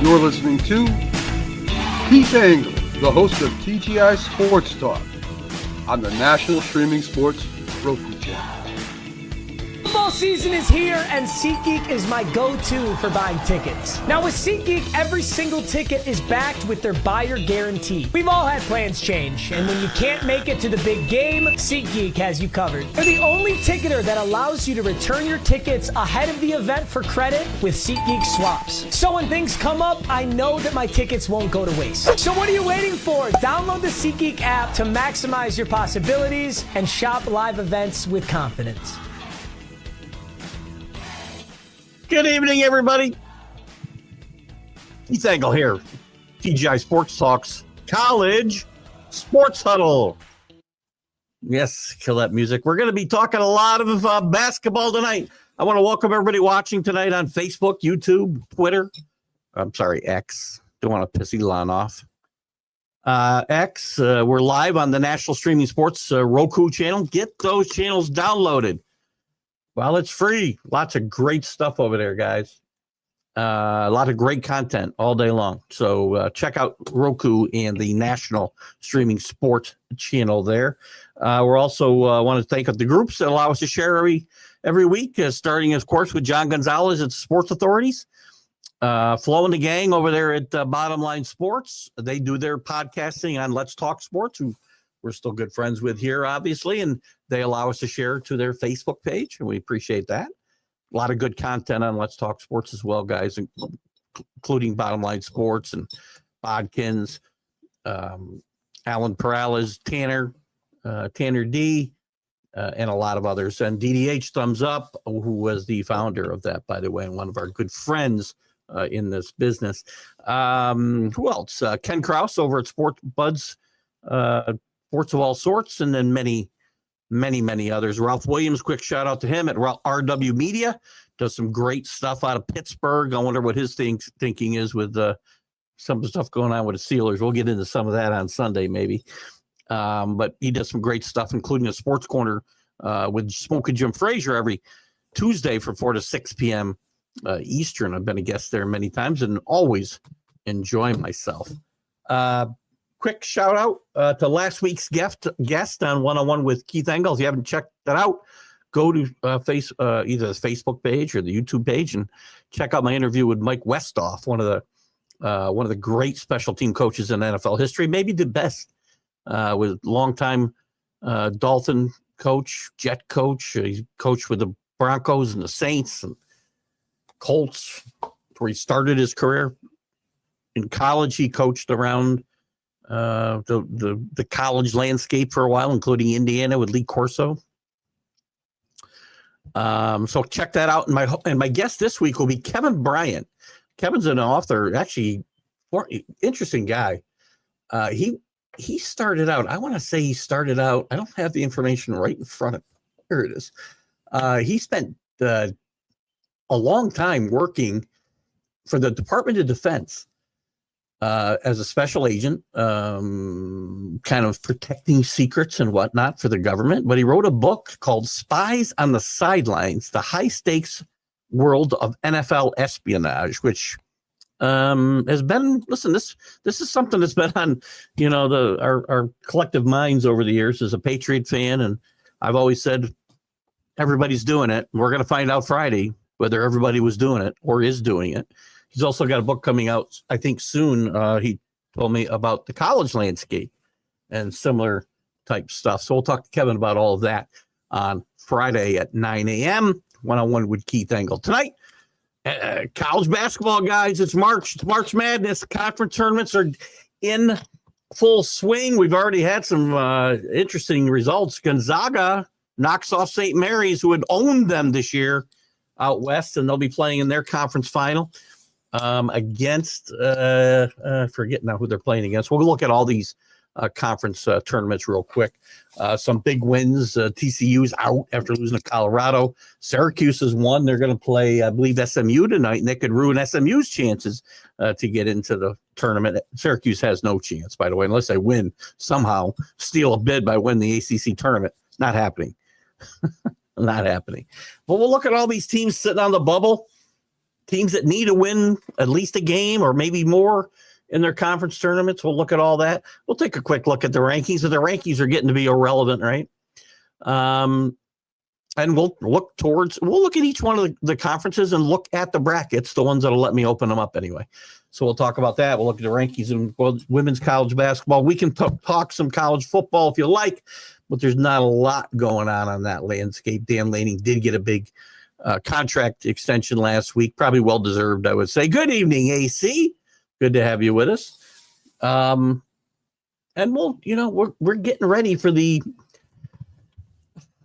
You're listening to Keith Engle, the host of TGI Sports Talk on the National Streaming Sports Roku channel. Football season is here, and SeatGeek is my go-to for buying tickets. Now with SeatGeek, every single ticket is backed with their buyer guarantee. We've all had plans change, and when you can't make it to the big game, SeatGeek has you covered. They're the only ticketer that allows you to return your tickets ahead of the event for credit with SeatGeek swaps. So when things come up, I know that my tickets won't go to waste. So what are you waiting for? Download the SeatGeek app to maximize your possibilities and shop live events with confidence. Good evening, everybody. Keith Engle here. TGI Sports Talks College Sports Huddle. Yes, kill that music. We're going to be talking a lot of basketball tonight. I want to welcome everybody watching tonight on Facebook, YouTube, Twitter. I'm sorry, X. Don't want to piss Elon off. X, we're live on the National Streaming Sports Roku channel. Get those channels downloaded. Well, it's free. Lots of great stuff over there, guys. A lot of great content all day long. So check out Roku and the National Streaming Sports channel there. We're also want to thank the groups that allow us to share every week, starting, of course, with John Gonzalez at Sports Authorities. Flo and the gang over there at Bottom Line Sports. They do their podcasting on Let's Talk Sports, who we're still good friends with here, obviously, and they allow us to share to their Facebook page, and we appreciate that. A lot of good content on Let's Talk Sports as well, guys, including Bottom Line Sports and Bodkins, Alan Perales, Tanner D, and a lot of others. And DDH Thumbs Up, who was the founder of that, by the way, and one of our good friends in this business. Who else? Ken Krause over at Sports Buds, Sports of all sorts, and then many others. Ralph Williams, quick shout out to him at RW Media. Does some great stuff out of Pittsburgh. I wonder what his thinking is with some of the stuff going on with the Steelers. We'll get into some of that on Sunday, maybe. But he does some great stuff, including a sports corner with Smoky Jim Frazier every Tuesday from 4 to 6 p.m. Eastern. I've been a guest there many times and always enjoy myself. Quick shout out to last week's guest on One-on-One with Keith Engle. If you haven't checked that out, go to either the Facebook page or the YouTube page and check out my interview with Mike Westhoff, one of the great special team coaches in NFL history, maybe the best, with longtime Dolphin coach, Jet coach. He's coached with the Broncos and the Saints and Colts, where he started his career. In college, he coached around the college landscape for a while, including Indiana with Lee Corso. So check that out. And my guest this week will be Kevin Bryant. Kevin's an author, actually, interesting guy. He started out, I want to say he started out, I don't have the information right in front of me. Here it is. He spent a long time working for the Department of Defense. As a special agent, kind of protecting secrets and whatnot for the government. But he wrote a book called Spies on the Sidelines, The High Stakes World of NFL Espionage, which has been, listen, this is something that's been on, our collective minds over the years as a Patriot fan. And I've always said, everybody's doing it. We're going to find out Friday whether everybody was doing it or is doing it. He's also got a book coming out, I think, soon. He told me about the college landscape and similar type stuff. So we'll talk to Kevin about all of that on Friday at 9 a.m. One-on-one with Keith Engle. Tonight, college basketball, guys. It's March. It's March Madness. Conference tournaments are in full swing. We've already had some interesting results. Gonzaga knocks off St. Mary's, who had owned them this year out west, and they'll be playing in their conference final. Against forget now who they're playing against. We'll look at all these conference tournaments real quick. Some big wins. TCU's out after losing to Colorado. Syracuse has won. They're going to play, I believe, SMU tonight, and they could ruin SMU's chances to get into the tournament. Syracuse has no chance, by the way, unless they win somehow, steal a bid by winning the ACC tournament. Not happening. Not happening. But we'll look at all these teams sitting on the bubble. teams that need to win at least a game or maybe more in their conference tournaments. We'll look at all that. We'll take a quick look at the rankings. The rankings are getting to be irrelevant, right? And we'll look at each one of the conferences and look at the brackets, the ones that'll let me open them up anyway. So we'll talk about that. We'll look at the rankings and women's college basketball. We can talk some college football if you like, but there's not a lot going on that landscape. Dan Lanning did get a big contract extension last week, probably well-deserved, I would say. Good evening, AC. Good to have you with us. And we're getting ready for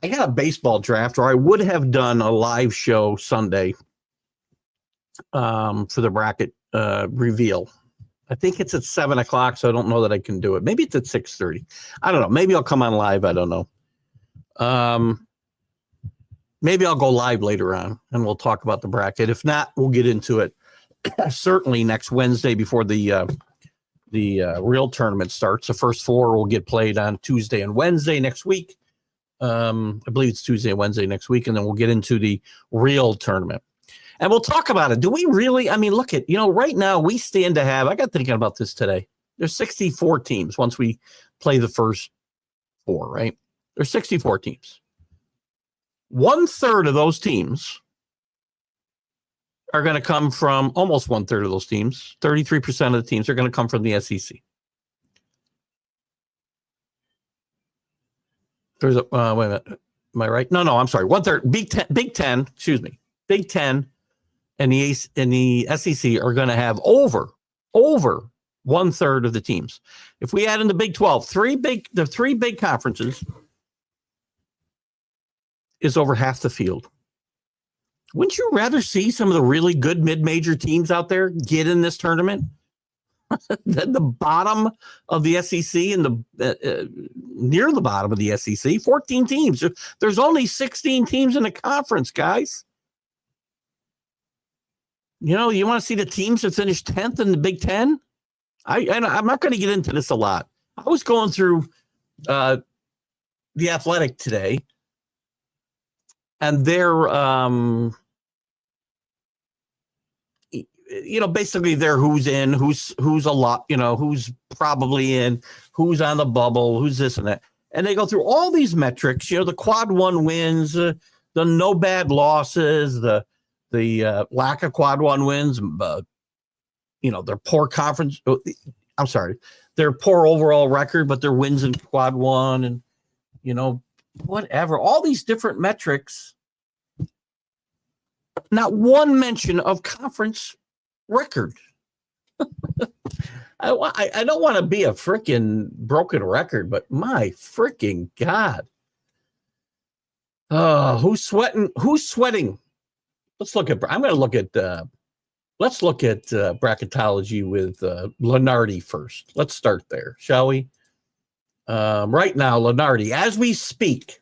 I got a baseball draft, or I would have done a live show Sunday for the bracket reveal. I think it's at 7:00, so I don't know that I can do it. Maybe it's at 6:30. I don't know. Maybe I'll come on live. I don't know. Maybe I'll go live later on and we'll talk about the bracket. If not, we'll get into it certainly next Wednesday before the real tournament starts. The first four will get played on Tuesday and Wednesday next week. I believe it's Tuesday and Wednesday next week, and then we'll get into the real tournament. And we'll talk about it. Do we really? I mean, look at, right now we stand to have, I got thinking about this today. There's 64 teams once we play the first four, right? There's 64 teams. 1/3 of those teams are going to come from, almost 1/3 of those teams, 33% of the teams are going to come from the SEC. There's wait a minute. Am I right? No, I'm sorry. 1/3. Big Ten, excuse me. Big Ten and the SEC are going to have over 1/3 of the teams. If we add in the Big 12, the three big conferences is over half the field. Wouldn't you rather see some of the really good mid-major teams out there get in this tournament? The bottom of the SEC and near the bottom of the SEC, 14 teams. There's only 16 teams in the conference, guys. You want to see the teams that finished 10th in the Big Ten? I'm not going to get into this a lot. I was going through The Athletic today, and they're basically they're who's in, who's a lot, who's probably in, who's on the bubble, who's this and that. And they go through all these metrics, the quad one wins, the no bad losses, the lack of quad one wins, their poor conference. I'm sorry, their poor overall record, but their wins in quad one and, whatever, all these different metrics. Not one mention of conference record. I don't want to be a freaking broken record, but my freaking God. Who's sweating? Let's look at bracketology with Lenardi first. Let's start there, shall we? Right now, Lenardi, as we speak,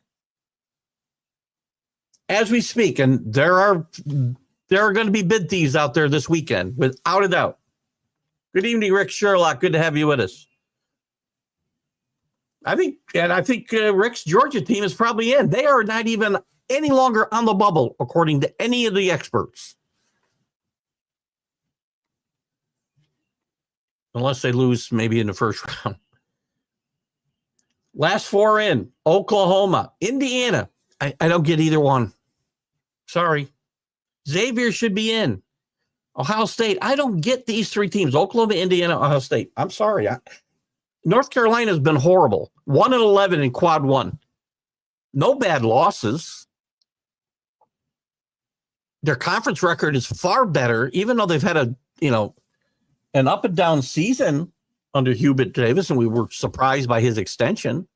and there are going to be bid thieves out there this weekend, without a doubt. Good evening, Rick Sherlock. Good to have you with us. I think Rick's Georgia team is probably in. They are not even any longer on the bubble, according to any of the experts. Unless they lose maybe in the first round. Last four in: Oklahoma, Indiana. I don't get either one. Sorry. Xavier should be in. Ohio State. I don't get these three teams: Oklahoma, Indiana, Ohio State. I'm sorry. North Carolina has been horrible. 1-11 in quad one. No bad losses. Their conference record is far better, even though they've had an up and down season under Hubert Davis, and we were surprised by his extension.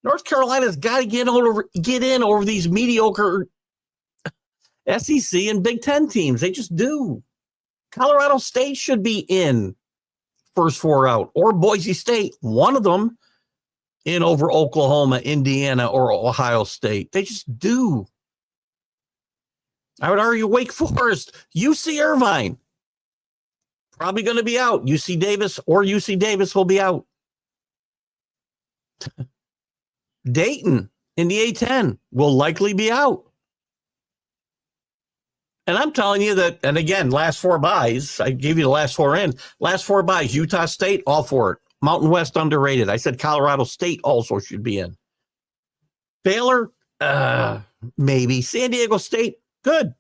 North Carolina's got to get in over these mediocre SEC and Big Ten teams. They just do. Colorado State should be in first four out, or Boise State, one of them, in over Oklahoma, Indiana, or Ohio State. They just do. I would argue Wake Forest, UC Irvine, probably going to be out. UC Davis will be out. Dayton in the A10 will likely be out. And I'm telling you that, and again, last four buys, I gave you the last four in. Last four buys, Utah State, all for it. Mountain West, underrated. I said Colorado State also should be in. Baylor, maybe. San Diego State, good.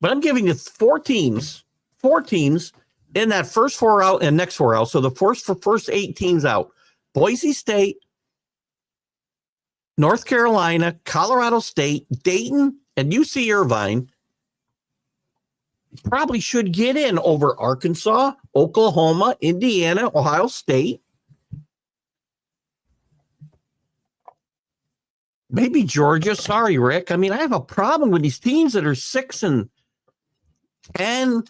But I'm giving you four teams in that first four out and next four out. So the first 8 teams out. Boise State, North Carolina, Colorado State, Dayton, and UC Irvine probably should get in over Arkansas, Oklahoma, Indiana, Ohio State. Maybe Georgia. Sorry, Rick. I mean, I have a problem with these teams that are 6-10, 6-11,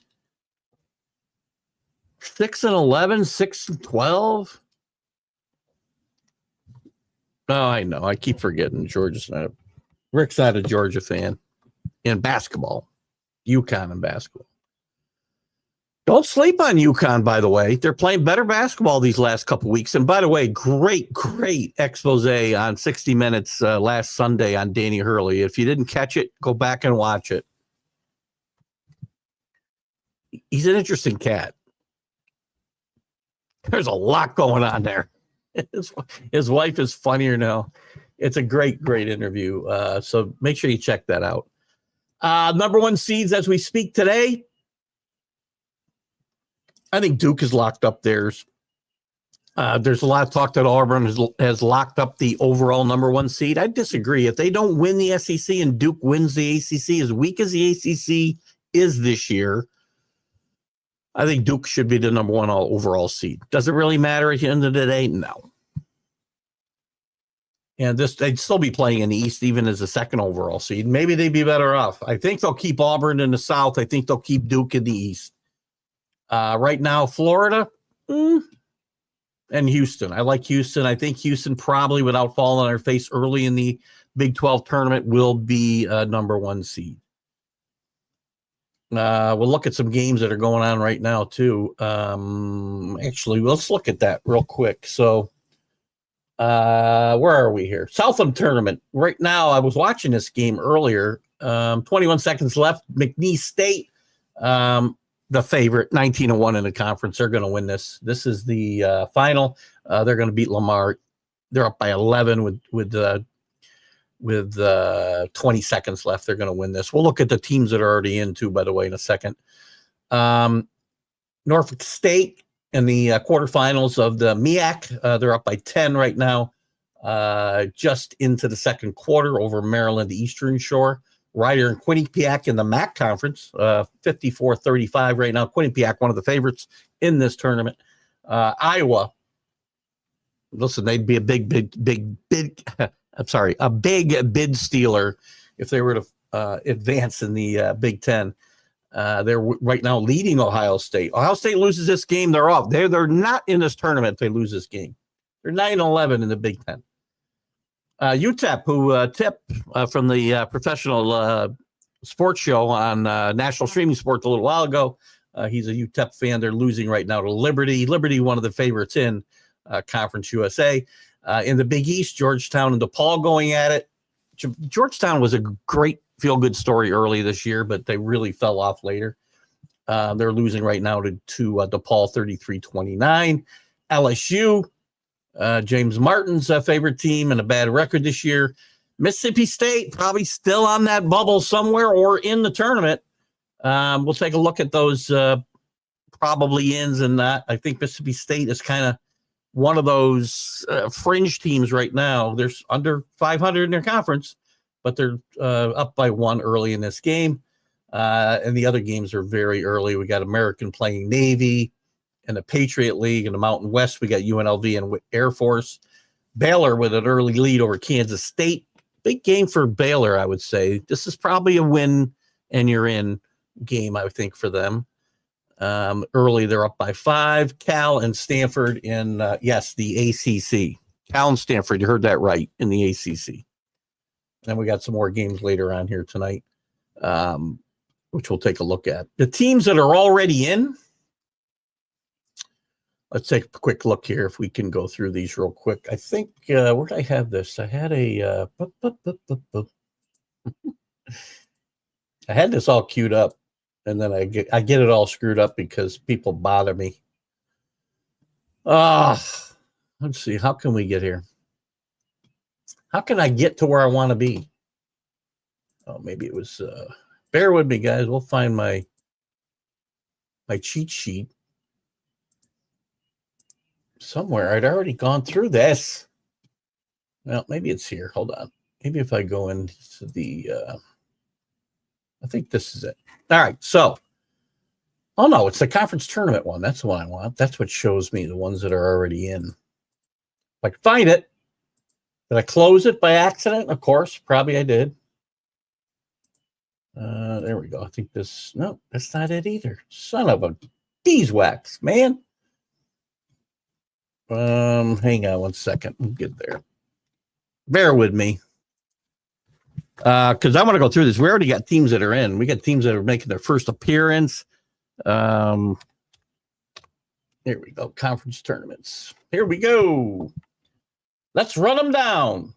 6-12. Oh, I know. I keep forgetting Georgia's not. Rick's not a Georgia fan in basketball. UConn in basketball. Don't sleep on UConn, by the way. They're playing better basketball these last couple weeks. And by the way, great expose on 60 Minutes last Sunday on Danny Hurley. If you didn't catch it, go back and watch it. He's an interesting cat. There's a lot going on there. His wife is funnier now. It's a great interview. So make sure you check that out. Number one seeds as we speak today. I think Duke is locked up theirs. There's a lot of talk that Auburn has locked up the overall number one seed. I disagree. If they don't win the SEC and Duke wins the ACC, as weak as the ACC is this year, I think Duke should be the number one overall seed. Does it really matter at the end of the day? No. And they'd still be playing in the East even as a second overall seed. Maybe they'd be better off. I think they'll keep Auburn in the South. I think they'll keep Duke in the East. Right now, Florida and Houston. I like Houston. I think Houston probably, without falling on their face early in the Big 12 tournament, will be number one seed. We'll look at some games that are going on right now, too. Actually, let's look at that real quick. So, where are we here? Southland tournament. Right now, I was watching this game earlier. 21 seconds left. McNeese State, the favorite, 19-1 in the conference. They're going to win this. This is the final. They're going to beat Lamar. They're up by 11 with 20 seconds left. They're going to win this. We'll look at the teams that are already in too, by the way, in a second. Norfolk State in the quarterfinals of the MEAC. They're up by 10 right now, just into the second quarter over Maryland, the Eastern Shore. Ryder and Quinnipiac in the MAC conference, 54-35 right now. Quinnipiac, one of the favorites in this tournament. Iowa, listen, they'd be a big a big bid stealer if they were to advance in the Big Ten. They're right now leading Ohio State. Ohio State loses this game, they're off. They're not in this tournament if they lose this game. They're 9-11 in the Big Ten. UTEP, who Tip from the professional sports show on National Streaming Sports a little while ago, he's a UTEP fan. They're losing right now to Liberty. Liberty, one of the favorites in Conference USA. In the Big East, Georgetown and DePaul going at it. Georgetown was a great feel-good story early this year, but they really fell off later. They're losing right now to DePaul 33-29. LSU, James Martin's favorite team and a bad record this year. Mississippi State probably still on that bubble somewhere or in the tournament. We'll take a look at those probably ins and that. I think Mississippi State is kind of one of those fringe teams right now. They're under 500 in their conference, but they're up by 1 early in this game. And the other games are very early. We got American playing Navy. In the Patriot League, in the Mountain West, we got UNLV and Air Force. Baylor with an early lead over Kansas State. Big game for Baylor, I would say. This is probably a win and you're in game, I think, for them. Early, they're up by 5. Cal and Stanford in, the ACC. Cal and Stanford, you heard that right, in the ACC. And we got some more games later on here tonight, which we'll take a look at. The teams that are already in, let's take a quick look here if we can go through these real quick. I think, where did I have this? I had a, I had this all queued up, and then I get it all screwed up because people bother me. Let's see. How can we get here? How can I get to where I want to be? Oh, maybe it was. Bear with me, guys. We'll find my cheat sheet somewhere. I'd already gone through this. Well, maybe it's here. Hold on. Maybe if I go into the, I think this is it. All right. So, oh no, it's the conference tournament one. That's the one I want. That's what shows me the ones that are already in. If I can find it. Did I close it by accident? Of course, probably I did. There we go. I think this, no, that's not it either. Son of a beeswax, man. Hang on one second. We'll get there. Bear with me. Because I want to go through this. We already got teams that are in. We got teams that are making their first appearance. Here we go. Conference tournaments. Here we go. Let's run them down.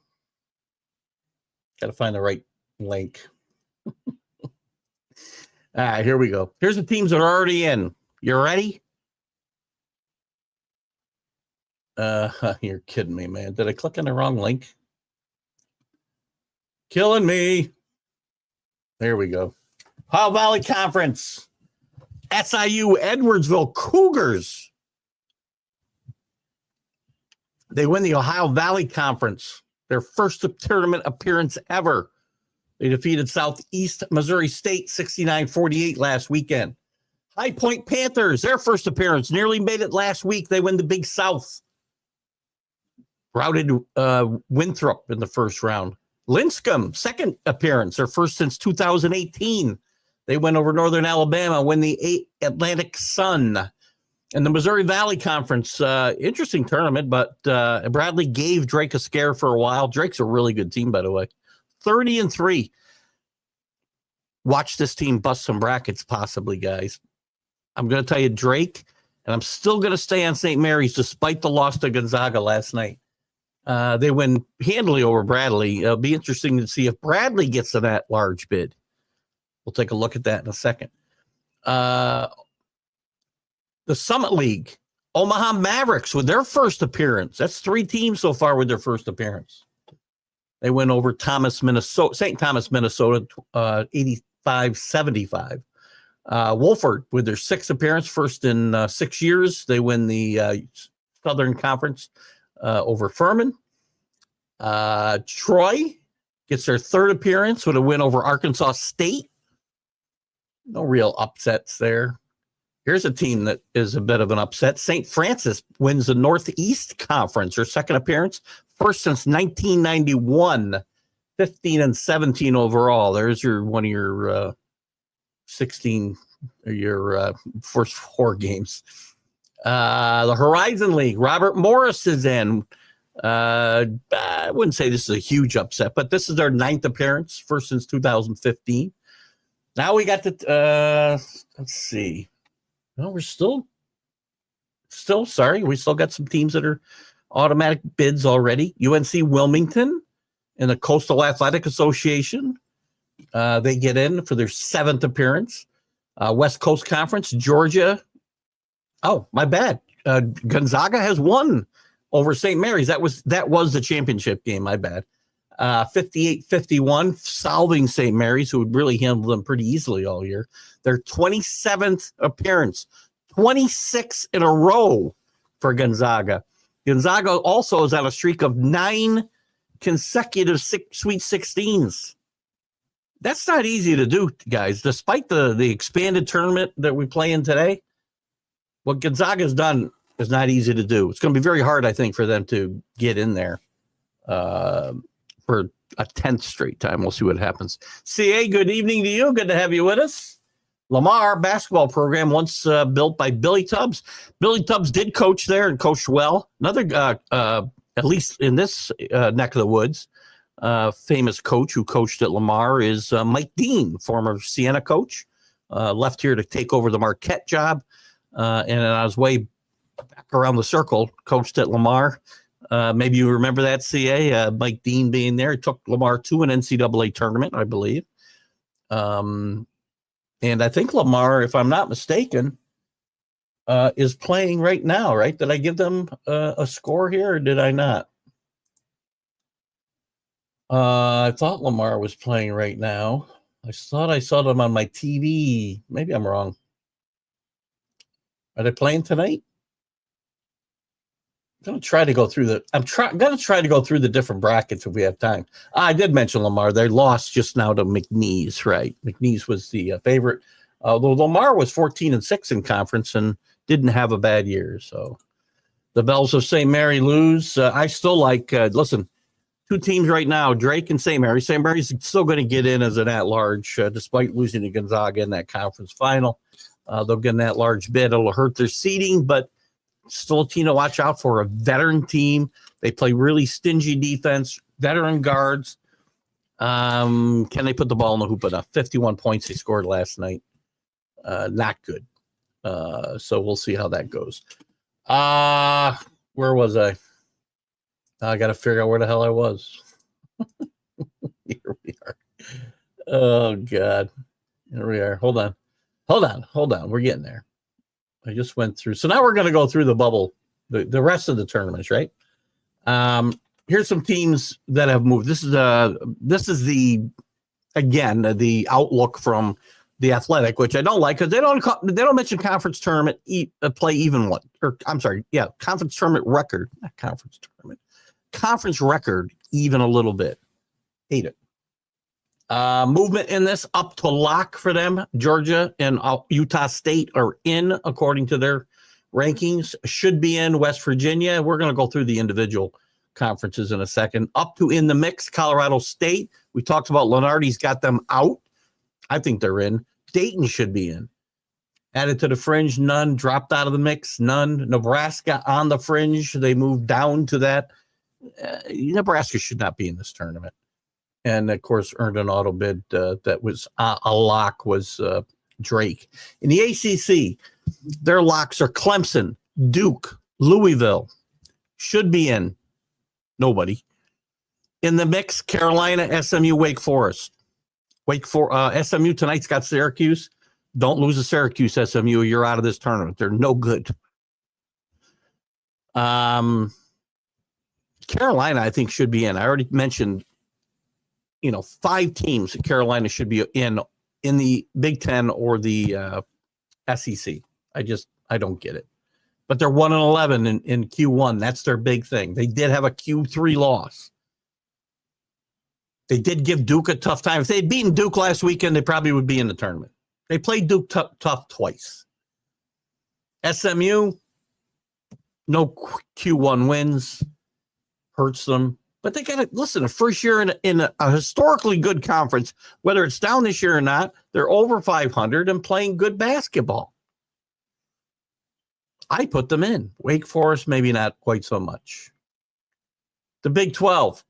Got to find the right link. All right, here we go. Here's the teams that are already in. You ready? You're kidding me, man. Did I click on the wrong link? Killing me. There we go. Ohio Valley Conference. SIU Edwardsville Cougars. They win the Ohio Valley Conference. Their first tournament appearance ever. They defeated Southeast Missouri State 69-48 last weekend. High Point Panthers, their first appearance, nearly made it last week. They win the Big South. Routed Winthrop in the first round. Linscomb, second appearance, their first since 2018. They went over Northern Alabama, win the Atlantic Sun. And the Missouri Valley Conference, interesting tournament, but Bradley gave Drake a scare for a while. Drake's a really good team, by the way. 30-3. Watch this team bust some brackets, possibly, guys. I'm going to tell you Drake, and I'm still going to stay on St. Mary's despite the loss to Gonzaga last night. They win handily over Bradley. It'll be interesting to see if Bradley gets to that large bid. We'll take a look at that in a second. The Summit League, Omaha Mavericks with their first appearance. That's 3 teams so far with their first appearance. They went over St. Thomas, Minnesota, 85-75. Wolford with their 6th appearance, first in 6 years. They win the Southern Conference over Furman. Troy gets their 3rd appearance with a win over Arkansas State. No real upsets there. Here's a team that is a bit of an upset. St. Francis wins the Northeast Conference, their 2nd appearance, first since 1991, 15-17 overall. There's one of your 16, your first 4 games. The Horizon League, Robert Morris is in. I wouldn't say this is a huge upset, but this is their 9th appearance, first since 2015. Now we got the, let's see. Well, we're still sorry. We still got some teams that are automatic bids already. UNC Wilmington and the Coastal Athletic Association. They get in for their 7th appearance. West Coast Conference, Georgia. Oh, my bad. Gonzaga has won over St. Mary's. That was the championship game. My bad. 58-51, solving St. Mary's, who would really handle them pretty easily all year. Their 27th appearance, 26 in a row for Gonzaga. Gonzaga also is on a streak of 9 consecutive Sweet 16s. That's not easy to do, guys. Despite the expanded tournament that we play in today, what Gonzaga's done is not easy to do. It's going to be very hard, I think, for them to get in there for a 10th straight time. We'll see what happens. CA, good evening to you. Good to have you with us. Lamar basketball program once built by Billy Tubbs. Billy Tubbs did coach there and coached well. Another, at least in this neck of the woods, famous coach who coached at Lamar is Mike Dean, former Siena coach. Left here to take over the Marquette job. And on his way back around the circle, coached at Lamar. Maybe you remember that, CA, Mike Dean being there. He took Lamar to an NCAA tournament, I believe. And I think Lamar, if I'm not mistaken, is playing right now, right? Did I give them a score here, or did I not? I thought Lamar was playing right now. I thought I saw them on my TV. Maybe I'm wrong. Are they playing tonight? I'm going to try to go through the different brackets if we have time. I did mention Lamar. They lost just now to McNeese, right? McNeese was the favorite. Although Lamar was 14-6 in conference and didn't have a bad year. So the Bells of St. Mary lose. I still like, listen, two teams right now, Drake and St. Mary. St. Mary's still going to get in as an at-large, despite losing to Gonzaga in that conference final. They'll get an at-large bid. It'll hurt their seeding, but still a team to watch out for. A veteran team. They play really stingy defense, veteran guards. Can they put the ball in the hoop enough? 51 points they scored last night. Not good. So we'll see how that goes. Where was I? I got to figure out where the hell I was. Here we are. Oh, God. Here we are. Hold on. We're getting there. I just went through. So now we're going to go through the bubble, the rest of the tournaments, right? Here's some teams that have moved. This is the outlook from The Athletic, which I don't like because they don't mention conference tournament play even one, or I'm sorry, yeah, conference tournament record, not conference tournament, conference record even a little bit. Hate it. Movement in this up to lock for them. Georgia and Utah State are in according to their rankings. Should be in West Virginia. We're going to go through the individual conferences in a second. Up to in the mix, Colorado State. We talked about Lenardi's got them out. I think they're in. Dayton should be in. Added to the fringe, none. Dropped out of the mix, none. Nebraska on the fringe. They moved down to that. Nebraska should not be in this tournament. And, of course, earned an auto bid that was a lock was Drake. In the ACC, their locks are Clemson, Duke, Louisville. Should be in. Nobody. In the mix, Carolina, SMU, Wake Forest. SMU tonight's got Syracuse. Don't lose to Syracuse, SMU. You're out of this tournament. They're no good. Carolina, I think, should be in. I already mentioned 5 teams that Carolina should be in the Big Ten or the SEC. I don't get it. But they're 1-11 in Q1. That's their big thing. They did have a Q3 loss. They did give Duke a tough time. If they had beaten Duke last weekend, they probably would be in the tournament. They played Duke tough twice. SMU, no Q1 wins. Hurts them. But they got to listen. A first year in a historically good conference, whether it's down this year or not, they're over 500 and playing good basketball. I put them in. Wake Forest, maybe not quite so much. The Big 12.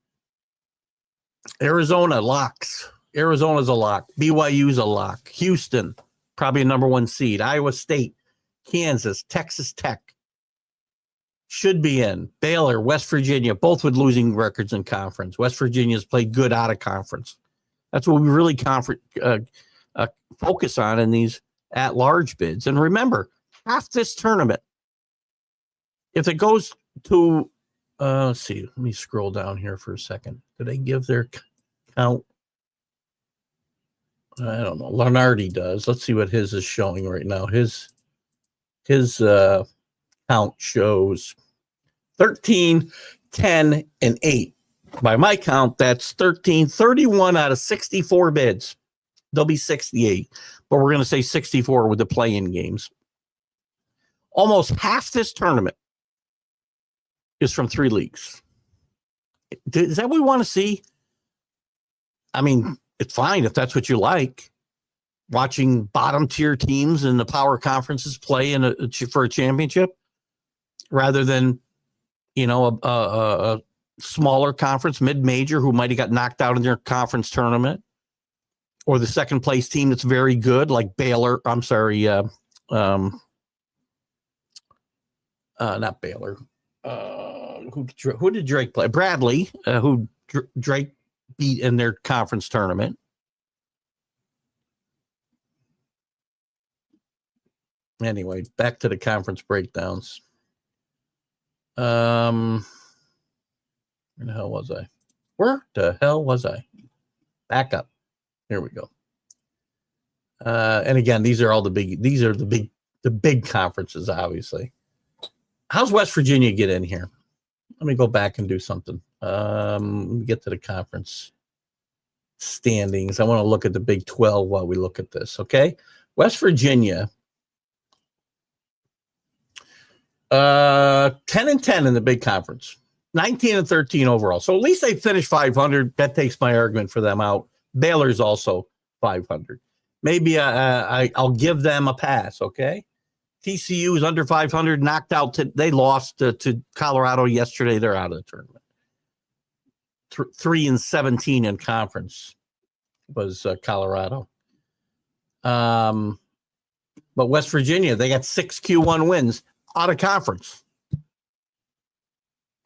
Arizona locks. Arizona's a lock. BYU's a lock. Houston, probably a number 1 seed. Iowa State, Kansas, Texas Tech. Should be in. Baylor, West Virginia, both with losing records in conference. West Virginia's played good out of conference. That's what we really focus on in these at-large bids. And remember, half this tournament, if it goes to, let's see, let me scroll down here for a second. Did they give their count? I don't know. Lenardi does. Let's see what his is showing right now. His count shows 13, 10, and 8. By my count, that's 31 out of 64 bids. There'll be 68, but we're going to say 64 with the play-in games. Almost half this tournament is from 3 leagues. Is that what we want to see? I mean, it's fine if that's what you like. Watching bottom-tier teams in the power conferences play for a championship rather than, a smaller conference, mid-major, who might have got knocked out in their conference tournament, or the second-place team that's very good, like Baylor. I'm sorry, not Baylor. Who did Drake play? Bradley, who Drake beat in their conference tournament. Anyway, back to the conference breakdowns. Where the hell was I? Where the hell was I? Back up. Here we go. And again, these are the big conferences, obviously. How's West Virginia get in here? Let me go back and do something. Let me get to the conference standings. I want to look at the Big 12 while we look at this, okay? West Virginia, 10-10 in the big conference, 19-13 overall. So at least they finished 500. That takes my argument for them out. Baylor's also 500. Maybe I'll give them a pass, okay? TCU is under 500, knocked out. They lost to Colorado yesterday. They're out of the tournament. 3-17 in conference was Colorado. But West Virginia, they got 6 Q1 wins out of conference.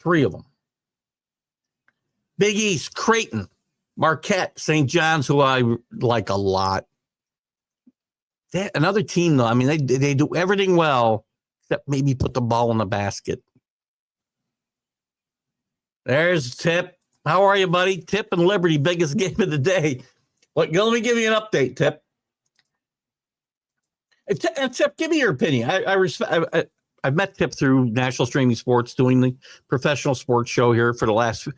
3 of them. Big East, Creighton, Marquette, St. John's, who I like a lot. Another team, though. I mean, they do everything well, except maybe put the ball in the basket. There's Tip. How are you, buddy? Tip and Liberty, biggest game of the day. Let me give you an update, Tip. And Tip, give me your opinion. I've met Tip through National Streaming Sports, doing the professional sports show here for the last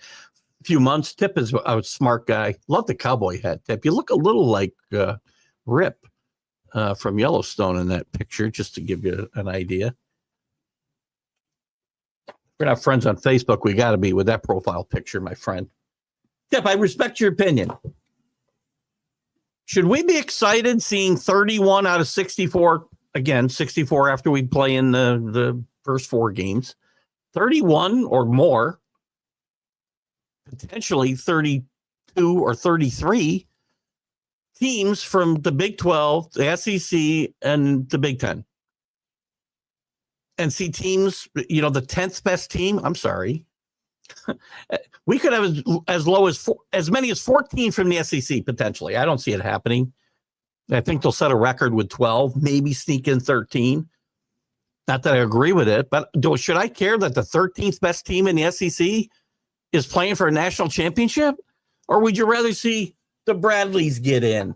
few months. Tip is a smart guy. Love the cowboy hat, Tip. You look a little like Rip from Yellowstone in that picture, just to give you an idea. We're not friends on Facebook. We got to be with that profile picture, my friend. Tip, I respect your opinion. Should we be excited seeing 31 out of 64? Again, 64 after we play in the first 4 games. 31 or more, potentially 32 or 33 teams from the Big 12, the SEC, and the Big 10. And see teams, the 10th best team. I'm sorry. We could have as low as many as 14 from the SEC potentially. I don't see it happening. I think they'll set a record with 12, maybe sneak in 13. Not that I agree with it, but should I care that the 13th best team in the SEC is playing for a national championship? Or would you rather see the Bradleys get in?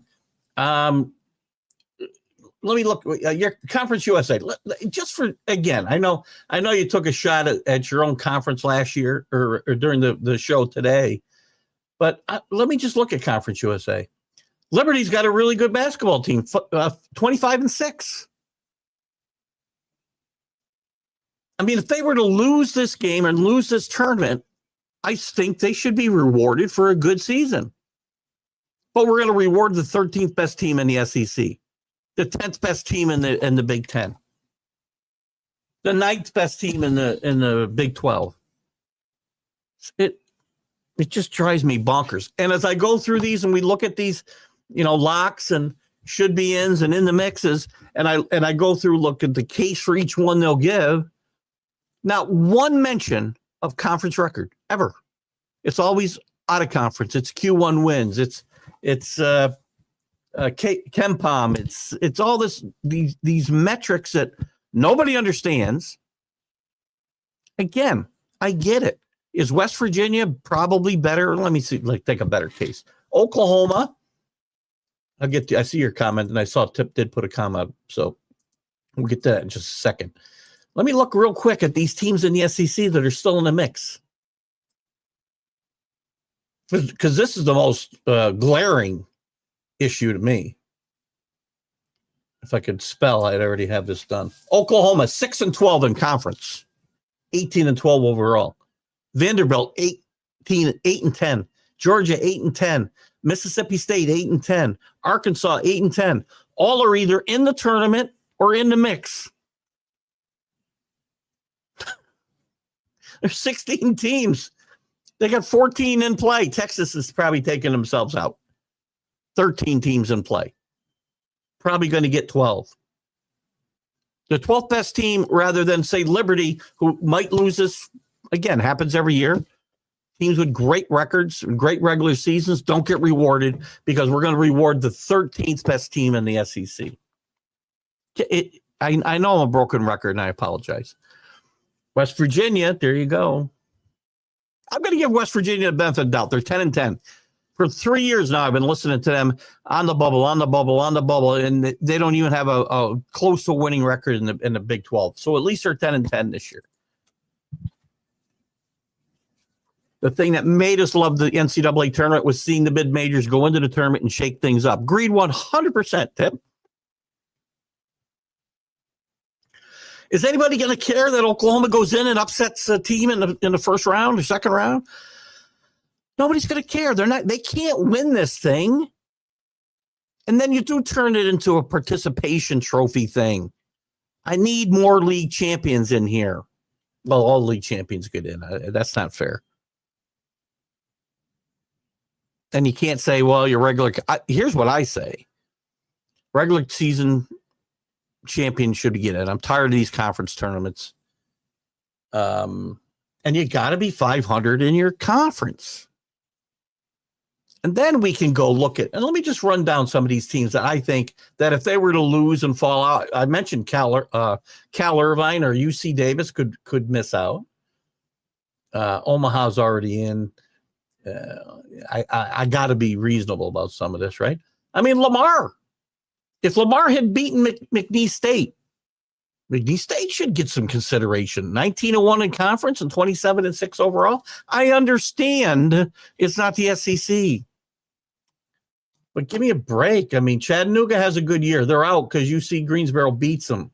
Let me look. Your Conference USA. Just for, again, I know you took a shot at your own conference last year or during the show today, but let me just look at Conference USA. Liberty's got a really good basketball team, 25-6. I mean, if they were to lose this game and lose this tournament, I think they should be rewarded for a good season. But we're going to reward the 13th best team in the SEC, the 10th best team in the Big 10, the 9th best team in the Big 12. It just drives me bonkers. And as I go through these and we look at these, locks and should be ins and in the mixes, and I go through, look at the case for each one they'll give. Not one mention of conference record ever. It's always out of conference. It's Q1 wins. It's KenPom. It's all these metrics that nobody understands. Again, I get it. Is West Virginia probably better? Let me see. Take a better case. Oklahoma. I see your comment, and I saw Tip did put a comment, so we'll get to that in just a second. Let me look real quick at these teams in the SEC that are still in the mix, because this is the most glaring issue to me. If I could spell, I'd already have this done. Oklahoma 6-12 in conference, 18-12 overall. Vanderbilt 8-10. Georgia 8-10. Mississippi State 8-10. Arkansas 8-10. All are either in the tournament or in the mix. There's 16 teams. They got 14 in play. Texas is probably taking themselves out. 13 teams in play. Probably going to get 12. The 12th best team, rather than, say, Liberty, who might lose this, again, happens every year. Teams with great records, great regular seasons don't get rewarded because we're going to reward the 13th best team in the SEC. I know I'm a broken record, and I apologize. West Virginia, there you go. I'm going to give West Virginia the benefit of the doubt. They're 10-10. For 3 years now, I've been listening to them on the bubble, and they don't even have a close to winning record in the Big 12. So at least they're 10-10 this year. The thing that made us love the NCAA tournament was seeing the mid-majors go into the tournament and shake things up. Agreed 100%, Tim. Is anybody going to care that Oklahoma goes in and upsets a team in the first round or second round? Nobody's going to care. They can't win this thing. And then you do turn it into a participation trophy thing. I need more league champions in here. Well, all league champions get in. That's not fair. And you can't say, well, your regular. Here's what I say. Regular season champion should be getting it. I'm tired of these conference tournaments. And you got to be 500 in your conference. And then we can go look at, and let me just run down some of these teams that I think that if they were to lose and fall out, I mentioned Cal Irvine or UC Davis could miss out. Omaha's already in. I got to be reasonable about some of this, right? I mean, Lamar. If Lamar had beaten McNeese State should get some consideration. 19-1 in conference and 27-6 overall. I understand it's not the SEC. But give me a break. I mean, Chattanooga has a good year. They're out because UC Greensboro beats them.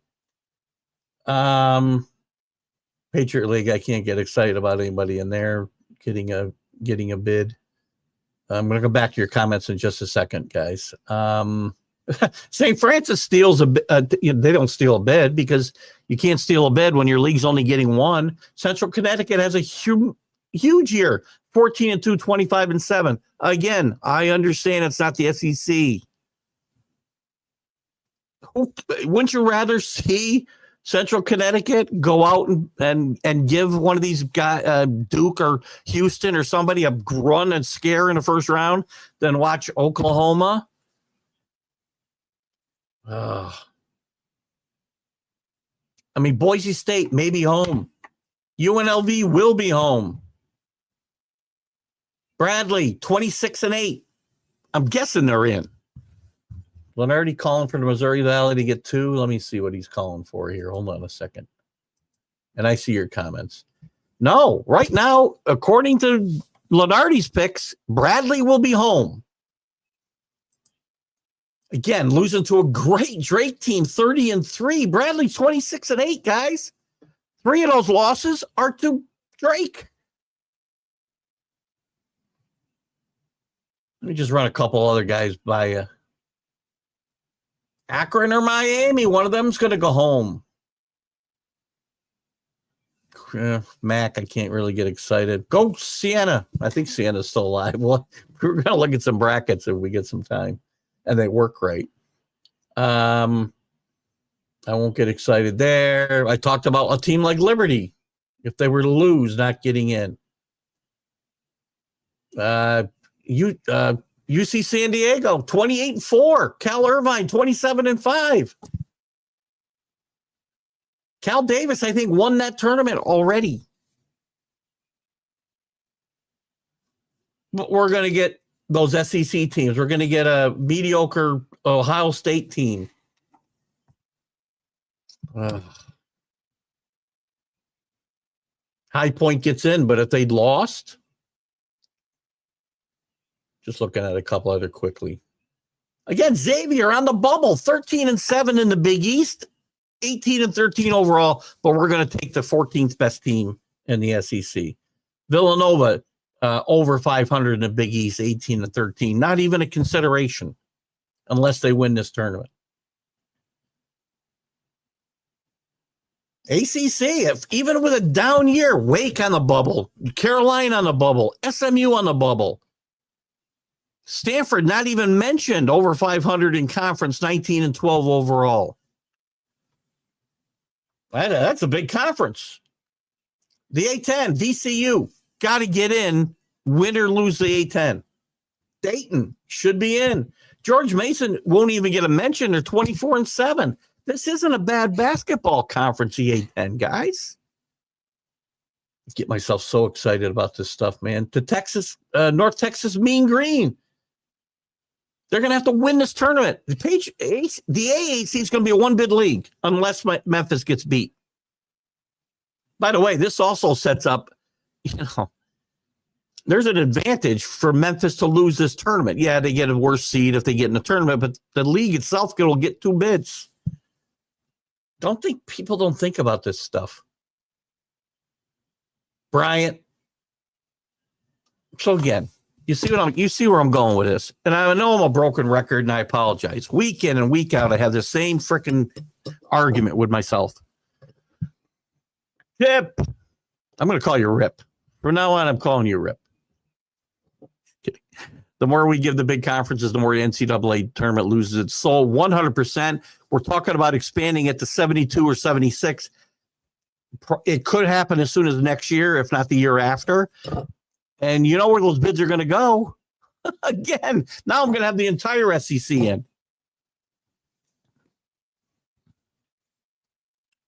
Patriot League, I can't get excited about anybody in there getting a bid. I'm going to go back to your comments in just a second, guys. St. Francis steals they don't steal a bid because you can't steal a bid when your league's only getting one. Central Connecticut has a huge year, 14-2, 25-7. Again, I understand it's not the SEC. Wouldn't you rather see Central Connecticut go out and give one of these guys, Duke or Houston or somebody, a run and scare in the first round than watch Oklahoma? I mean, Boise State may be home. UNLV will be home. Bradley, 26-8. I'm guessing they're in. Lenardi calling for the Missouri Valley to get 2. Let me see what he's calling for here. Hold on a second. And I see your comments. No, right now, according to Lenardi's picks, Bradley will be home. Again, losing to a great Drake team, 30-3. Bradley's 26-8, guys. 3 of those losses are to Drake. Let me just run a couple other guys by you. Akron or Miami, one of them's going to go home. Mac, I can't really get excited. Go Siena. I think Siena's still alive. Well, we're going to look at some brackets if we get some time. And they work right. I won't get excited there. I talked about a team like Liberty. If they were to lose, not getting in. UC San Diego, 28-4. Cal Irvine, 27-5. Cal Davis, I think, won that tournament already. But we're going to get those SEC teams. We're going to get a mediocre Ohio State team. High Point gets in, but if they'd lost, just looking at a couple other quickly. Again, Xavier on the bubble, 13-7 in the Big East, 18-13 overall, but we're going to take the 14th best team in the SEC. Villanova, over 500 in the Big East, 18-13. Not even a consideration unless they win this tournament. ACC, even with a down year, Wake on the bubble, Carolina on the bubble, SMU on the bubble. Stanford, not even mentioned, over 500 in conference, 19-12 overall. That's a big conference. The A10, VCU, got to get in, win or lose the A10. Dayton should be in. George Mason won't even get a mention. They're 24-7. This isn't a bad basketball conference, EA10, guys. Get myself so excited about this stuff, man. The North Texas Mean Green. They're going to have to win this tournament. The AAC is going to be a one-bid league unless Memphis gets beat. By the way, this also sets up, there's an advantage for Memphis to lose this tournament. Yeah, they get a worse seed if they get in the tournament, but the league itself will get 2 bids. People don't think about this stuff. Bryant. So again, you see where I'm going with this. And I know I'm a broken record and I apologize. Week in and week out, I have the same freaking argument with myself. Rip. I'm going to call you Rip. From now on, I'm calling you Rip. Kidding. The more we give the big conferences, the more the NCAA tournament loses its soul. 100%. We're talking about expanding it to 72 or 76. It could happen as soon as next year, if not the year after. And you know where those bids are going to go? Again, now I'm going to have the entire SEC in.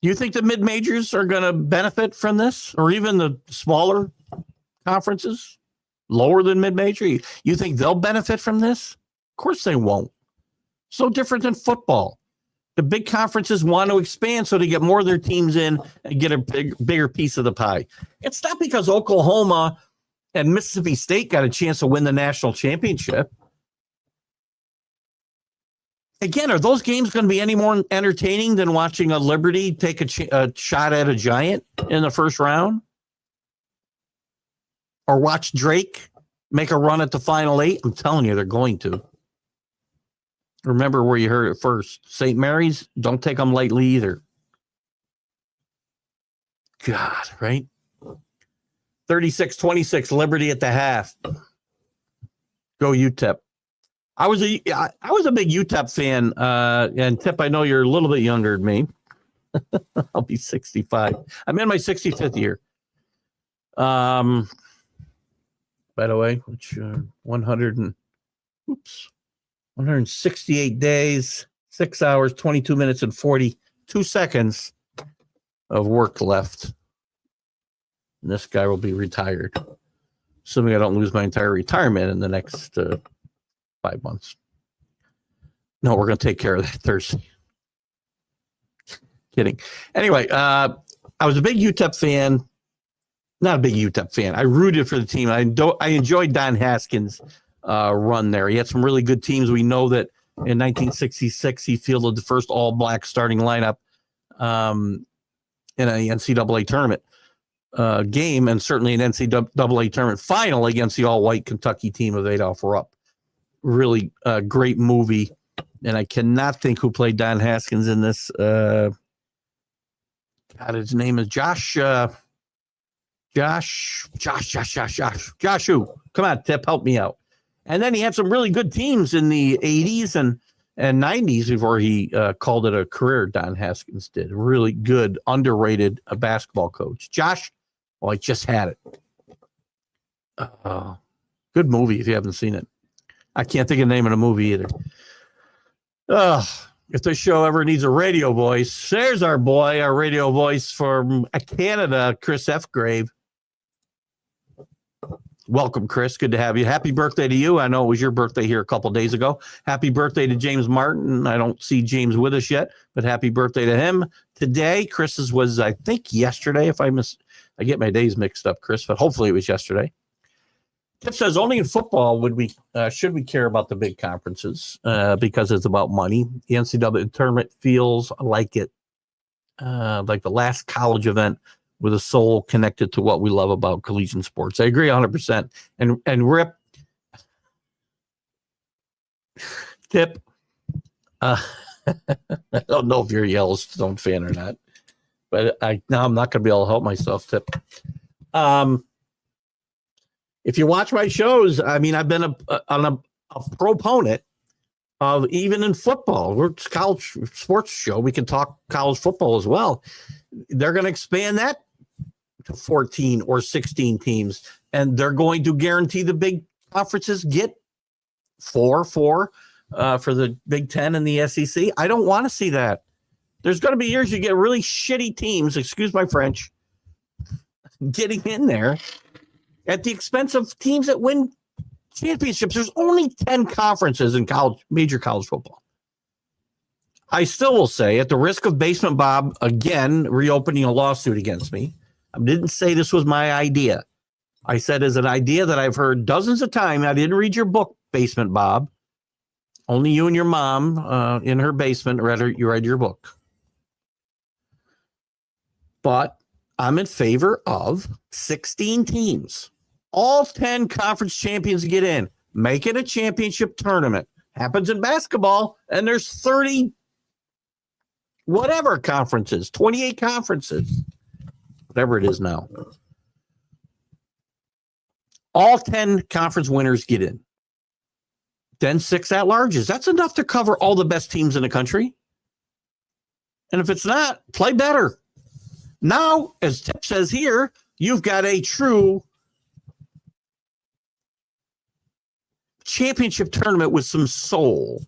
Do you think the mid-majors are going to benefit from this? Or even the smaller conferences? Lower than mid-major? You think they'll benefit from this? Of course they won't. So different than football. The big conferences want to expand so they get more of their teams in and get a bigger piece of the pie. It's not because Oklahoma and Mississippi State got a chance to win the national championship. Again, are those games going to be any more entertaining than watching a Liberty take a shot at a Giant in the first round? Or watch Drake make a run at the Final 8? I'm telling you, they're going to. Remember where you heard it first. St. Mary's, don't take them lightly either. God, right? 36-26, Liberty at the half. Go UTEP. I was a big UTEP fan, and Tip, I know you're a little bit younger than me. I'll be 65. I'm in my 65th year. By the way, which 168 days, 6 hours, 22 minutes, and 42 seconds of work left. And this guy will be retired, assuming I don't lose my entire retirement in the next 5 months. No, we're going to take care of that Thursday. Kidding. Anyway, I was a big UTEP fan. Not a big UTEP fan. I rooted for the team. I enjoyed Don Haskins' run there. He had some really good teams. We know that in 1966, he fielded the first all-black starting lineup in a NCAA tournament game, and certainly an NCAA tournament final against the all-white Kentucky team of Adolph Rupp. Really great movie, and I cannot think who played Don Haskins in this. God, his name is Joshu. Come on, Tip, help me out. And then he had some really good teams in the 80s and 90s before he called it a career. Don Haskins did. Really good, underrated basketball coach. Josh, well, I just had it. Good movie if you haven't seen it. I can't think of the name of the movie either. If this show ever needs a radio voice, there's our boy, our radio voice from Canada, Chris F. Grave. Welcome, Chris. Good to have you. Happy birthday to you. I know it was your birthday here a couple days ago. Happy birthday to James Martin. I don't see James with us yet, but happy birthday to him today. Chris's was, I think, yesterday. I get my days mixed up, Chris, but hopefully it was yesterday. Tip says only in football should we care about the big conferences because it's about money. The NCAA tournament feels like it, like the last college event with a soul connected to what we love about collegiate sports. I agree 100%. And Rip, Tip, I don't know if you're a Yellowstone fan or not, but now I'm not going to be able to help myself, Tip. If you watch my shows, I mean, I've been a proponent of, even in football, we're a college sports show. We can talk college football as well. They're going to expand that to 14 or 16 teams, and they're going to guarantee the big conferences get four for the Big Ten and the SEC. I don't want to see that. There's going to be years you get really shitty teams, excuse my French, getting in there at the expense of teams that win championships. There's only 10 conferences in major college football. I still will say, at the risk of Basement Bob again reopening a lawsuit against me, I didn't say this was my idea. I said it's an idea that I've heard dozens of times. I didn't read your book, Basement Bob. Only you and your mom in her basement read your book. But I'm in favor of 16 teams. All 10 conference champions get in. Make it a championship tournament. Happens in basketball, and there's 30 whatever conferences, 28 conferences, whatever it is now. All 10 conference winners get in. Then 6 at-larges. That's enough to cover all the best teams in the country. And if it's not, play better. Now, as Tip says here, you've got a true championship tournament with some soul.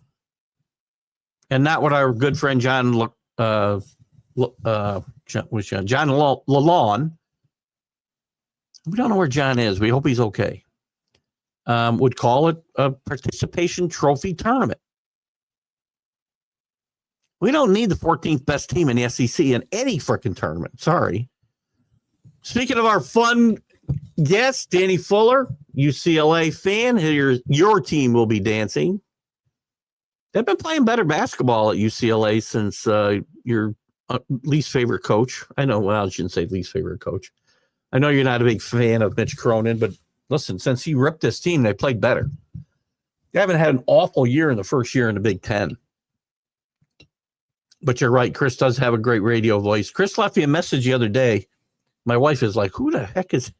And not what our good friend John Lalonde. We don't know where John is. We hope he's okay. Would call it a participation trophy tournament. We don't need the 14th best team in the SEC in any freaking tournament. Sorry. Speaking of our fun guest, Danny Fuller, UCLA fan, your team will be dancing. They've been playing better basketball at UCLA since your least favorite coach. I know, well, I shouldn't say least favorite coach. I know you're not a big fan of Mitch Cronin, but listen, since he ripped this team, they played better. They haven't had an awful year in the first year in the Big Ten. But you're right. Chris does have a great radio voice. Chris left me a message the other day. My wife is like, who the heck is...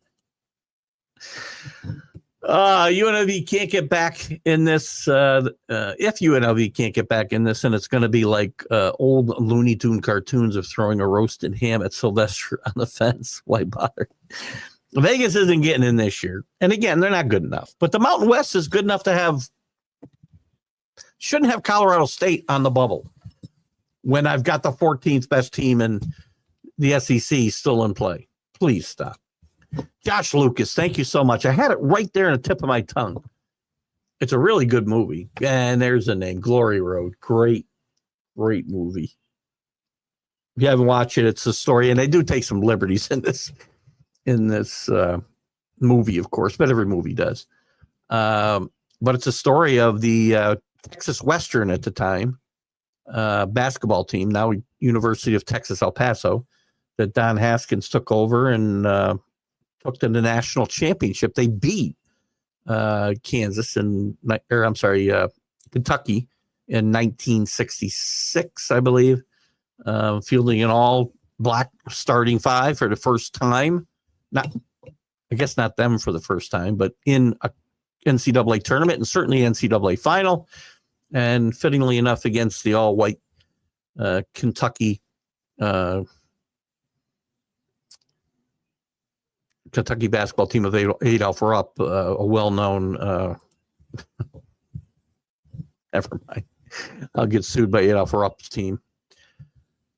UNLV can't get back in this. If UNLV can't get back in this, and it's going to be like old Looney Tune cartoons of throwing a roasted ham at Sylvester on the fence. Why bother? Vegas isn't getting in this year. And again, they're not good enough. But the Mountain West is good enough to have... Shouldn't have Colorado State on the bubble when I've got the 14th best team in the SEC still in play. Please stop. Josh Lucas, thank you so much. I had it right there in the tip of my tongue. It's a really good movie. And there's the name, Glory Road. Great, great movie. If you haven't watched it, it's a story, and they do take some liberties in this movie, of course, but every movie does. But it's a story of the Texas Western at the time basketball team, now University of Texas El Paso, that Don Haskins took over and took to the national championship. They beat Kentucky in 1966, I believe, fielding an all-black starting five for the first time. I guess not them for the first time, but in a NCAA tournament and certainly NCAA final, and fittingly enough against the all-white Kentucky basketball team of Adolph Rupp, a well-known, never mind. I'll get sued by Adolph Rupp's team.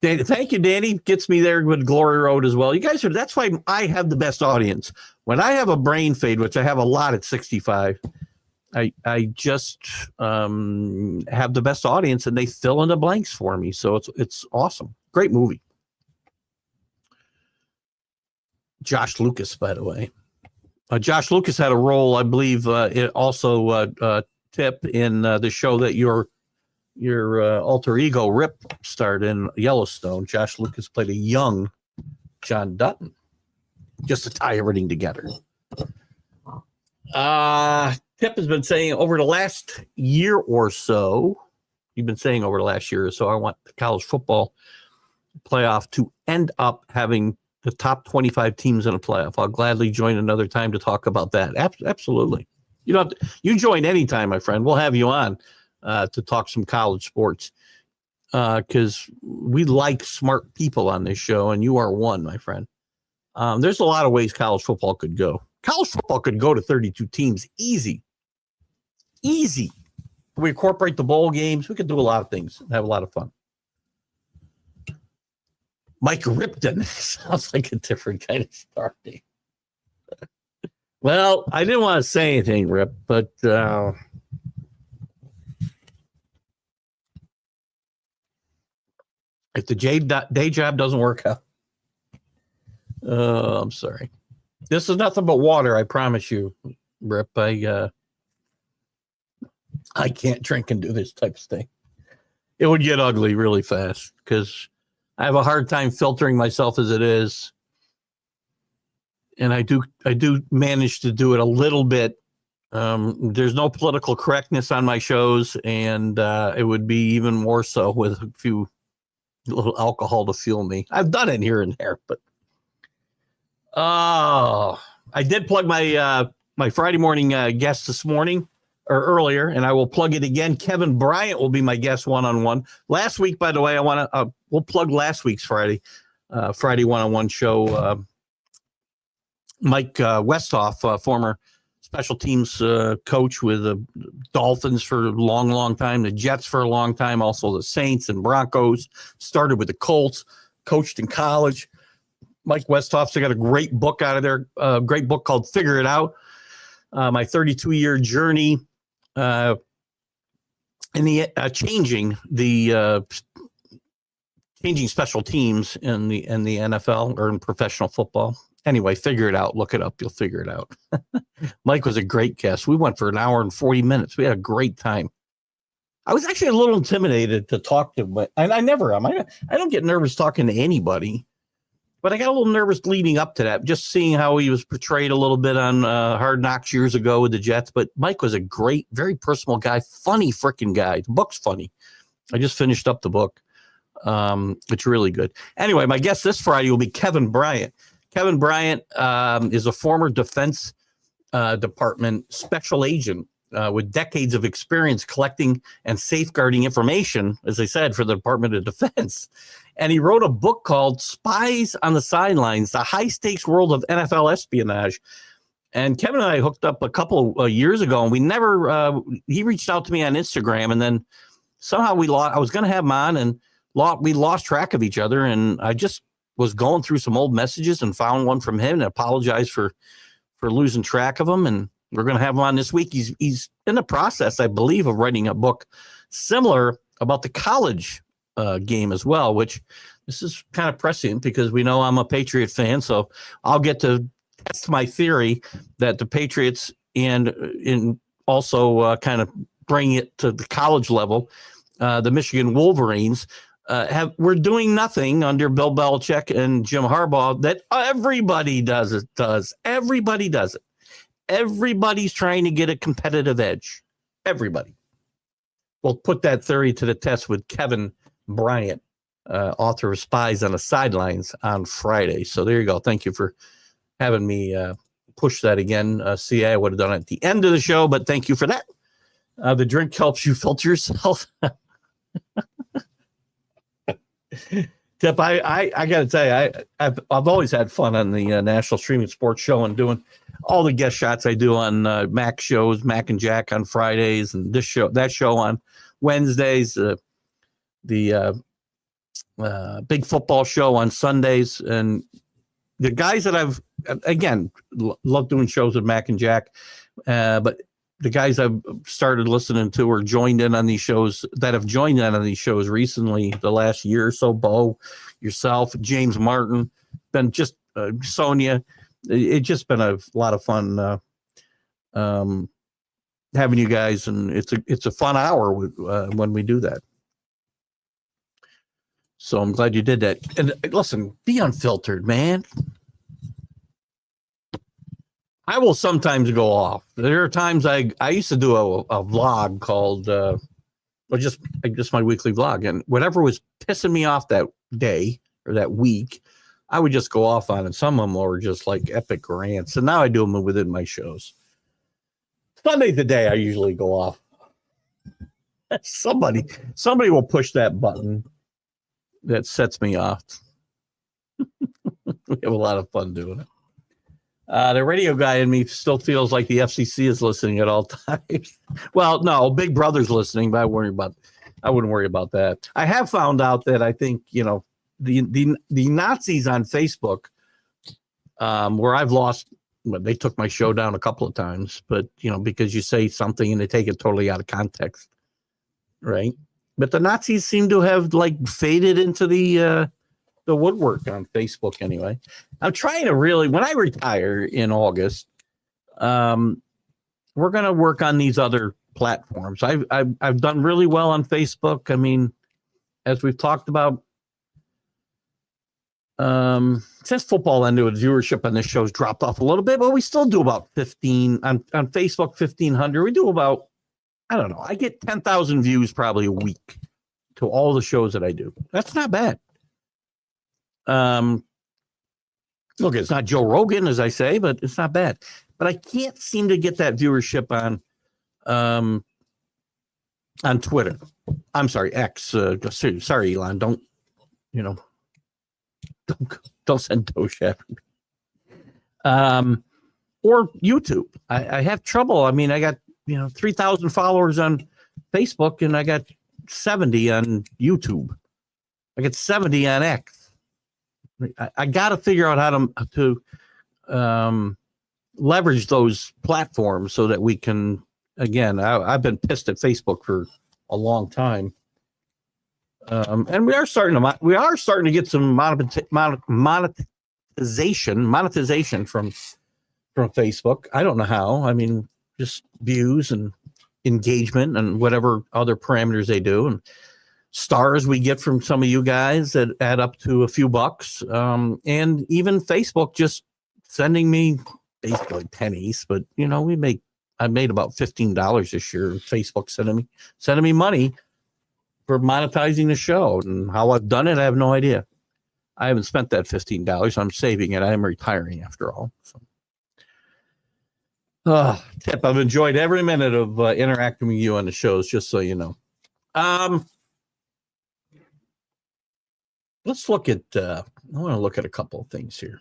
Thank you, Danny. Gets me there with Glory Road as well. You guys that's why I have the best audience. When I have a brain fade, which I have a lot at 65, I just have the best audience, and they fill in the blanks for me. So it's awesome. Great movie. Josh Lucas, by the way. Josh Lucas had a role, I believe, it also Tip in the show that your alter ego Rip starred in, Yellowstone. Josh Lucas played a young John Dutton, just to tie everything together. Tip has been saying over the last year or so, you've been saying over the last year or so, I want the college football playoff to end up having the top 25 teams in a playoff. I'll gladly join another time to talk about that. Absolutely. You join anytime, my friend. We'll have you on to talk some college sports because we like smart people on this show, and you are one, my friend. There's a lot of ways college football could go. College football could go to 32 teams. Easy. We incorporate the bowl games. We could do a lot of things and have a lot of fun. Mike Ripton sounds like a different kind of star name. Well, I didn't want to say anything, Rip, but if the day job doesn't work out, I'm sorry. This is nothing but water, I promise you, Rip. I can't drink and do this type of thing. It would get ugly really fast because I have a hard time filtering myself as it is. And I do manage to do it a little bit. There's no political correctness on my shows, and it would be even more so with a few little alcohol to fuel me. I've done it here and there, but I did plug my my Friday morning guest this morning or earlier, and I will plug it again. Kevin Bryant will be my guest one-on-one. Last week, by the way, we'll plug last week's Friday one-on-one show. Mike Westhoff, former special teams coach with the Dolphins for a long, long time, the Jets for a long time, also the Saints and Broncos, started with the Colts, coached in college. Mike Westhoff's got a great book out of there, a great book called Figure It Out, my 32-year journey in the changing special teams in the NFL or in professional football. Anyway, figure it out. Look it up. You'll figure it out. Mike was a great guest. We went for an hour and 40 minutes. We had a great time. I was actually a little intimidated to talk to him, and I never am. I don't get nervous talking to anybody, but I got a little nervous leading up to that, just seeing how he was portrayed a little bit on Hard Knocks years ago with the Jets. But Mike was a great, very personal guy, funny freaking guy. The book's funny. I just finished up the book. It's really good. Anyway, my guest this Friday will be Kevin Bryant. Kevin Bryant is a former Defense Department special agent with decades of experience collecting and safeguarding information, as I said, for the Department of Defense. And he wrote a book called Spies on the Sidelines, The High-Stakes World of NFL Espionage. And Kevin and I hooked up a couple of years ago, and we never he reached out to me on Instagram, and then somehow I was going to have him on, and we lost track of each other, and I just was going through some old messages and found one from him and apologized for losing track of him. And we're going to have him on this week. He's in the process, I believe, of writing a book similar about the college game as well, which this is kind of prescient because we know I'm a Patriot fan. So I'll get to test my theory that the Patriots and also kind of bring it to the college level, the Michigan Wolverines, we're doing nothing under Bill Belichick and Jim Harbaugh that everybody does. Everybody does it. Everybody's trying to get a competitive edge. Everybody. We'll put that theory to the test with Kevin Bryant, author of Spies on the Sidelines, on Friday. So there you go. Thank you for having me push that again. CA, I would have done it at the end of the show, but thank you for that. The drink helps you filter yourself. Tip, I got to tell you, I've always had fun on the National Streaming Sports Show and doing all the guest shots I do on Mac shows, Mac and Jack on Fridays, and that show on Wednesdays, the big football show on Sundays, and the guys that I've love doing shows with Mac and Jack, but the guys I've started listening to or joined in on these shows that have joined in on these shows recently, the last year or so, Bo, yourself, James Martin, been just Sonia. It's just been a lot of fun having you guys, and it's a fun hour when we do that. So I'm glad you did that. And listen, be unfiltered, man. I will sometimes go off. There are times I used to do a vlog called, just my weekly vlog. And whatever was pissing me off that day or that week, I would just go off on it. Some of them were just like epic rants. And now I do them within my shows. Sunday's the day I usually go off. Somebody will push that button that sets me off. We have a lot of fun doing it. The radio guy in me still feels like the FCC is listening at all times. Well, no, Big Brother's listening, but I wouldn't worry about that. I have found out that I think, the Nazis on Facebook, where I've lost. Well, they took my show down a couple of times, but because you say something and they take it totally out of context, right? But the Nazis seem to have faded into the woodwork on Facebook. Anyway, I'm trying to really, when I retire in August, we're going to work on these other platforms. I've done really well on Facebook. I mean, as we've talked about, since football ended, viewership on this show's dropped off a little bit, but we still do about 15 on Facebook, 1,500. We do about, I don't know, I get 10,000 views probably a week to all the shows that I do. That's not bad. Look, it's not Joe Rogan, as I say, but it's not bad. But I can't seem to get that viewership on Twitter. I'm sorry, X. Sorry, Elon. Don't send Doge after me. Or YouTube. I have trouble. I mean, I got 3,000 followers on Facebook, and I got 70 on YouTube. I got 70 on X. I got to figure out how to leverage those platforms so that we can. Again, I've been pissed at Facebook for a long time, and we are starting to get some monetization from Facebook. I don't know how. I mean, just views and engagement and whatever other parameters they do, and stars we get from some of you guys that add up to a few bucks, and even Facebook just sending me basically pennies. But I made about $15 this year. Facebook sending me money for monetizing the show, and how I've done it, I have no idea. I haven't spent that $15. I'm saving it. I am retiring after all. So, Tip, I've enjoyed every minute of interacting with you on the shows, just so you know. Let's look at, I want to look at a couple of things here.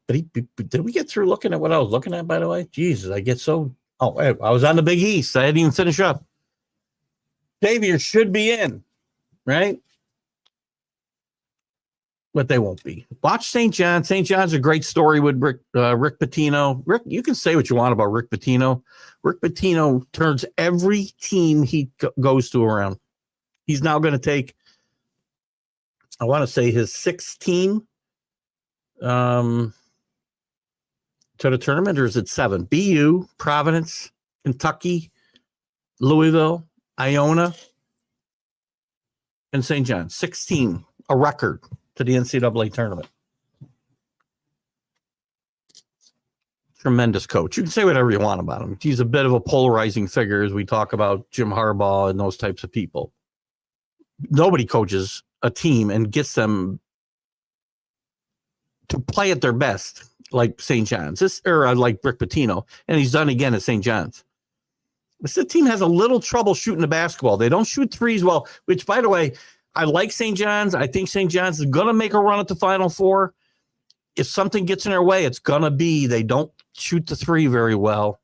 Did we get through looking at what I was looking at, by the way? Jesus, I get so... Oh, I was on the Big East. I didn't even finish up. Xavier should be in, right? But they won't be. Watch St. John. St. John's a great story with Rick Pitino. Rick, you can say what you want about Rick Pitino. Rick Pitino turns every team he goes to around. He's now going to take, I want to say, his sixth team to the tournament, or is it 7? BU, Providence, Kentucky, Louisville, Iona, and St. John. 16, a record to the NCAA tournament. Tremendous coach. You can say whatever you want about him. He's a bit of a polarizing figure as we talk about Jim Harbaugh and those types of people. Nobody coaches a team and gets them to play at their best like St. John's, or like Rick Pitino, and he's done again at St. John's. This team has a little trouble shooting the basketball. They don't shoot threes well, which, by the way, I like St. John's. I think St. John's is going to make a run at the Final Four. If something gets in their way, it's going to be they don't shoot the three very well,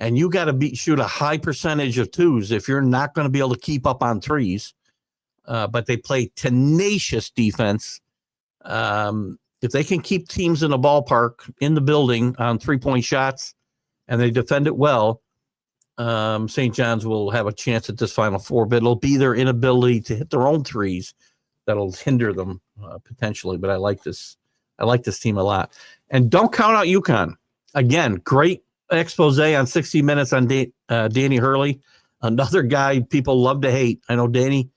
and you got to shoot a high percentage of twos if you're not going to be able to keep up on threes. But they play tenacious defense. If they can keep teams in the ballpark, in the building on three-point shots, and they defend it well, St. John's will have a chance at this Final Four, but it'll be their inability to hit their own threes that'll hinder them potentially. But I like this team a lot. And don't count out UConn. Again, great expose on 60 Minutes on Danny Hurley, another guy people love to hate. I know John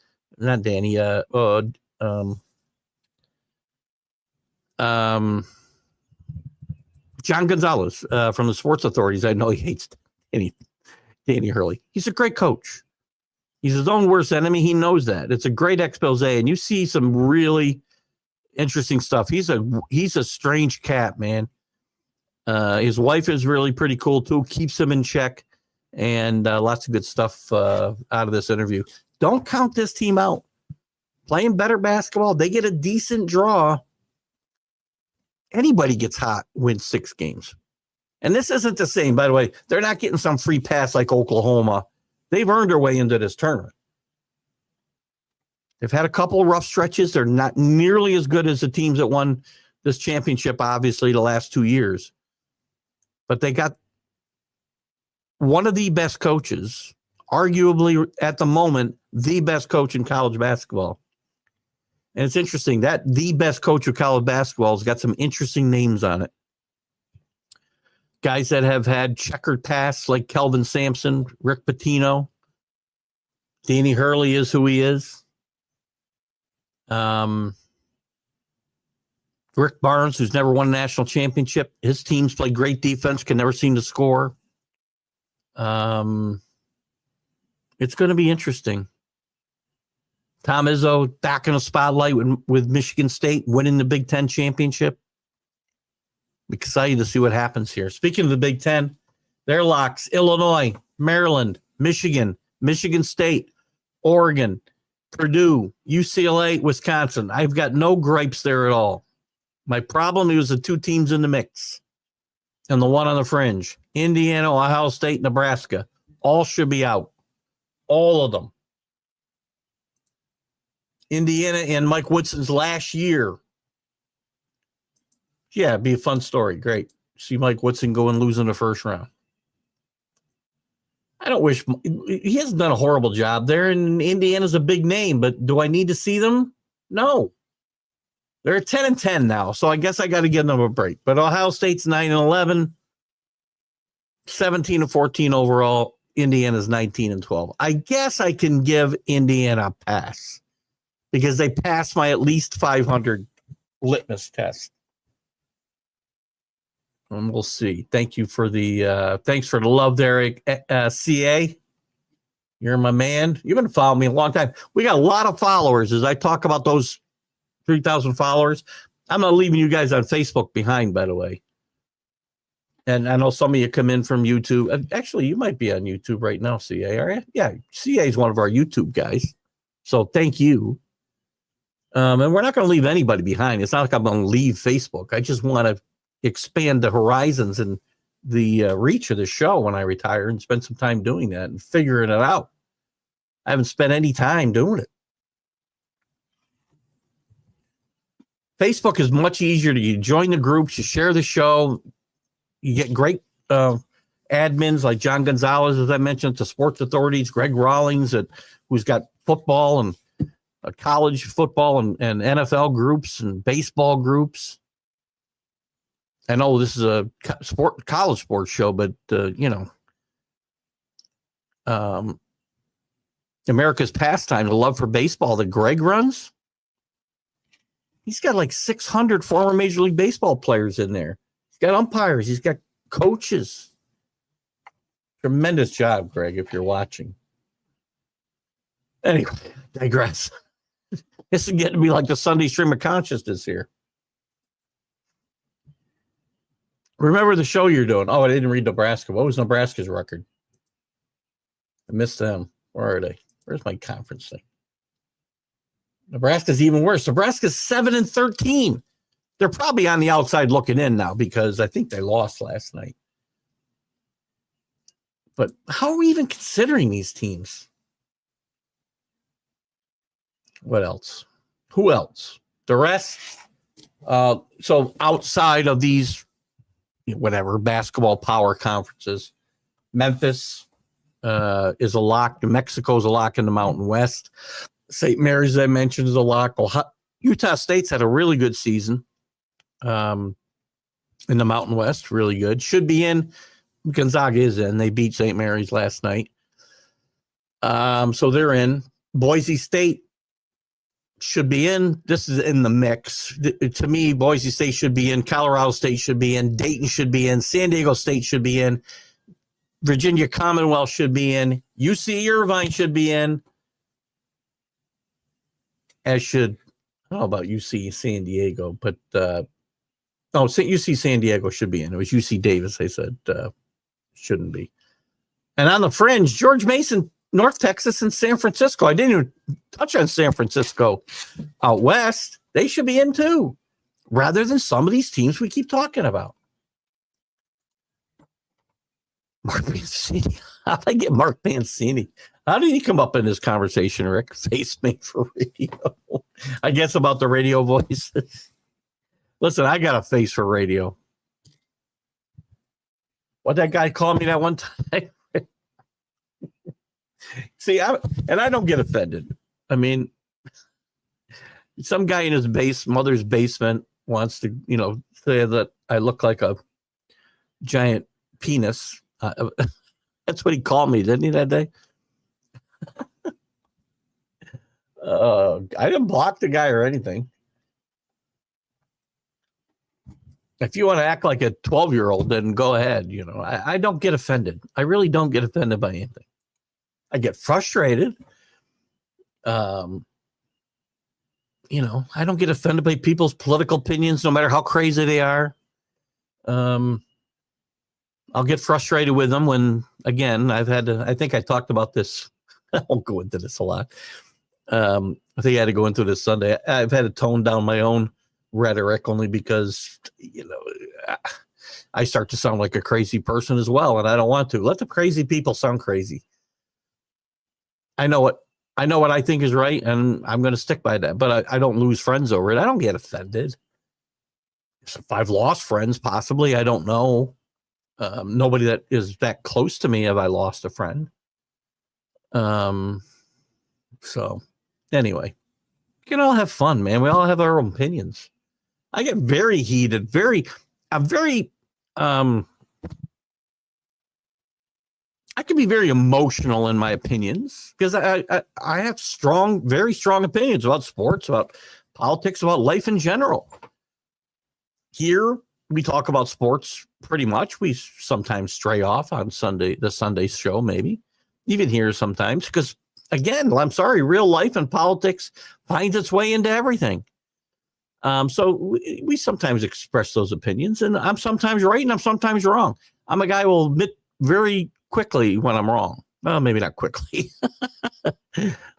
Gonzalez from the Sports Authorities. I know he hates Danny Hurley. He's a great coach. He's his own worst enemy. He knows that. It's a great expose, and you see some really interesting stuff. He's a strange cat, man. His wife is really pretty cool too. Keeps him in check, and lots of good stuff out of this interview. Don't count this team out. Playing better basketball, they get a decent draw. Anybody gets hot, wins 6 games. And this isn't the same, by the way. They're not getting some free pass like Oklahoma. They've earned their way into this tournament. They've had a couple of rough stretches. They're not nearly as good as the teams that won this championship, obviously, the last 2 years. But they got one of the best coaches, arguably at the moment, the best coach in college basketball. And it's interesting that the best coach of college basketball has got some interesting names on it. Guys that have had checkered pasts like Kelvin Sampson, Rick Pitino. Danny Hurley is who he is. Rick Barnes, who's never won a national championship. His teams play great defense, can never seem to score. It's going to be interesting. Tom Izzo back in the spotlight with Michigan State, winning the Big Ten championship. Excited to see what happens here. Speaking of the Big Ten, their locks: Illinois, Maryland, Michigan, Michigan State, Oregon, Purdue, UCLA, Wisconsin. I've got no gripes there at all. My problem is the two teams in the mix and the one on the fringe. Indiana, Ohio State, Nebraska. All should be out. All of them. Indiana and Mike Woodson's last year. Yeah, it'd be a fun story. Great. See Mike Woodson go and lose in the first round. I don't wish he hasn't done a horrible job there, and Indiana's a big name, but do I need to see them? No. They're 10-10 now, so I guess I got to give them a break. But Ohio State's 9-11, 17-14 overall. Indiana's 19-12. I guess I can give Indiana a pass because they passed my at least 500 litmus test. And we'll see. Thank you for the thanks for the love there, CA. You're my man. You've been following me a long time. We got a lot of followers. As I talk about those 3,000 followers, I'm not leaving you guys on Facebook behind, by the way. And I know some of you come in from YouTube. Actually, you might be on YouTube right now, CA, are you? Yeah, CA is one of our YouTube guys. So thank you. And we're not going to leave anybody behind. It's not like I'm going to leave Facebook. I just want to expand the horizons and the reach of the show when I retire and spend some time doing that and figuring it out. I haven't spent any time doing it. Facebook is much easier to you join the groups, you share the show, you get great admins like John Gonzalez, as I mentioned, to Sports Authorities, Greg Rawlings, who's got football and college football and NFL groups and baseball groups. I know this is a college sports show, but, America's Pastime, the love for baseball that Greg runs. He's got like 600 former Major League Baseball players in there. He's got umpires. He's got coaches. Tremendous job, Greg, if you're watching. Anyway, digress. This is getting to be like the Sunday stream of consciousness here. Remember the show you're doing. Oh, I didn't read Nebraska. What was Nebraska's record? I missed them. Where are they? Where's my conference thing? Nebraska's even worse. Nebraska's 7-13. They're probably on the outside looking in now because I think they lost last night. But how are we even considering these teams? What else? Who else? The rest. So outside of these, whatever, basketball power conferences, Memphis is a lock. New Mexico is a lock in the Mountain West. St. Mary's, I mentioned, is a lock. Utah State's had a really good season in the Mountain West. Really good. Should be in. Gonzaga is in. They beat St. Mary's last night. So they're in. Boise State should be in. This is in the mix. To me, Boise State should be in. Colorado State should be in. Dayton should be in. San Diego State should be in. Virginia Commonwealth should be in. UC Irvine should be in. As should, I don't know about UC San Diego, but UC San Diego should be in. It was UC Davis, I said, shouldn't be. And on the fringe, George Mason, North Texas, and San Francisco. I didn't even touch on San Francisco out west. They should be in too, rather than some of these teams we keep talking about. Mark Mancini. How did I get Mark Mancini How did he come up in this conversation, Rick? Face made for radio. I guess about the radio voices. Listen, I got a face for radio. What that guy called me that one time? See, I don't get offended. I mean, some guy in his mother's basement wants to, say that I look like a giant penis. That's what he called me, didn't he, that day? I didn't block the guy or anything. If you want to act like a 12-year-old, then go ahead. I don't get offended. I really don't get offended by anything. I get frustrated. I don't get offended by people's political opinions, no matter how crazy they are. I'll get frustrated with them when, again, I think I talked about this. I won't go into this a lot. I think I had to go into this Sunday. I've had to tone down my own rhetoric only because, I start to sound like a crazy person as well. And I don't want to. Let the crazy people sound crazy. I know what I think is right, and I'm going to stick by that. But I don't lose friends over it. I don't get offended. If I've lost friends, possibly, I don't know. Nobody that is that close to me have I lost a friend. So anyway, we can all have fun, man. We all have our own opinions. I get very heated, I can be very emotional in my opinions because I have very strong opinions about sports, about politics, about life in general. Here, we talk about sports pretty much. We sometimes stray off on the Sunday show, maybe. Even here sometimes, because, again, I'm sorry, real life and politics finds its way into everything. So we sometimes express those opinions, and I'm sometimes right and I'm sometimes wrong. I'm a guy who will admit very quickly when I'm wrong. Well, maybe not quickly,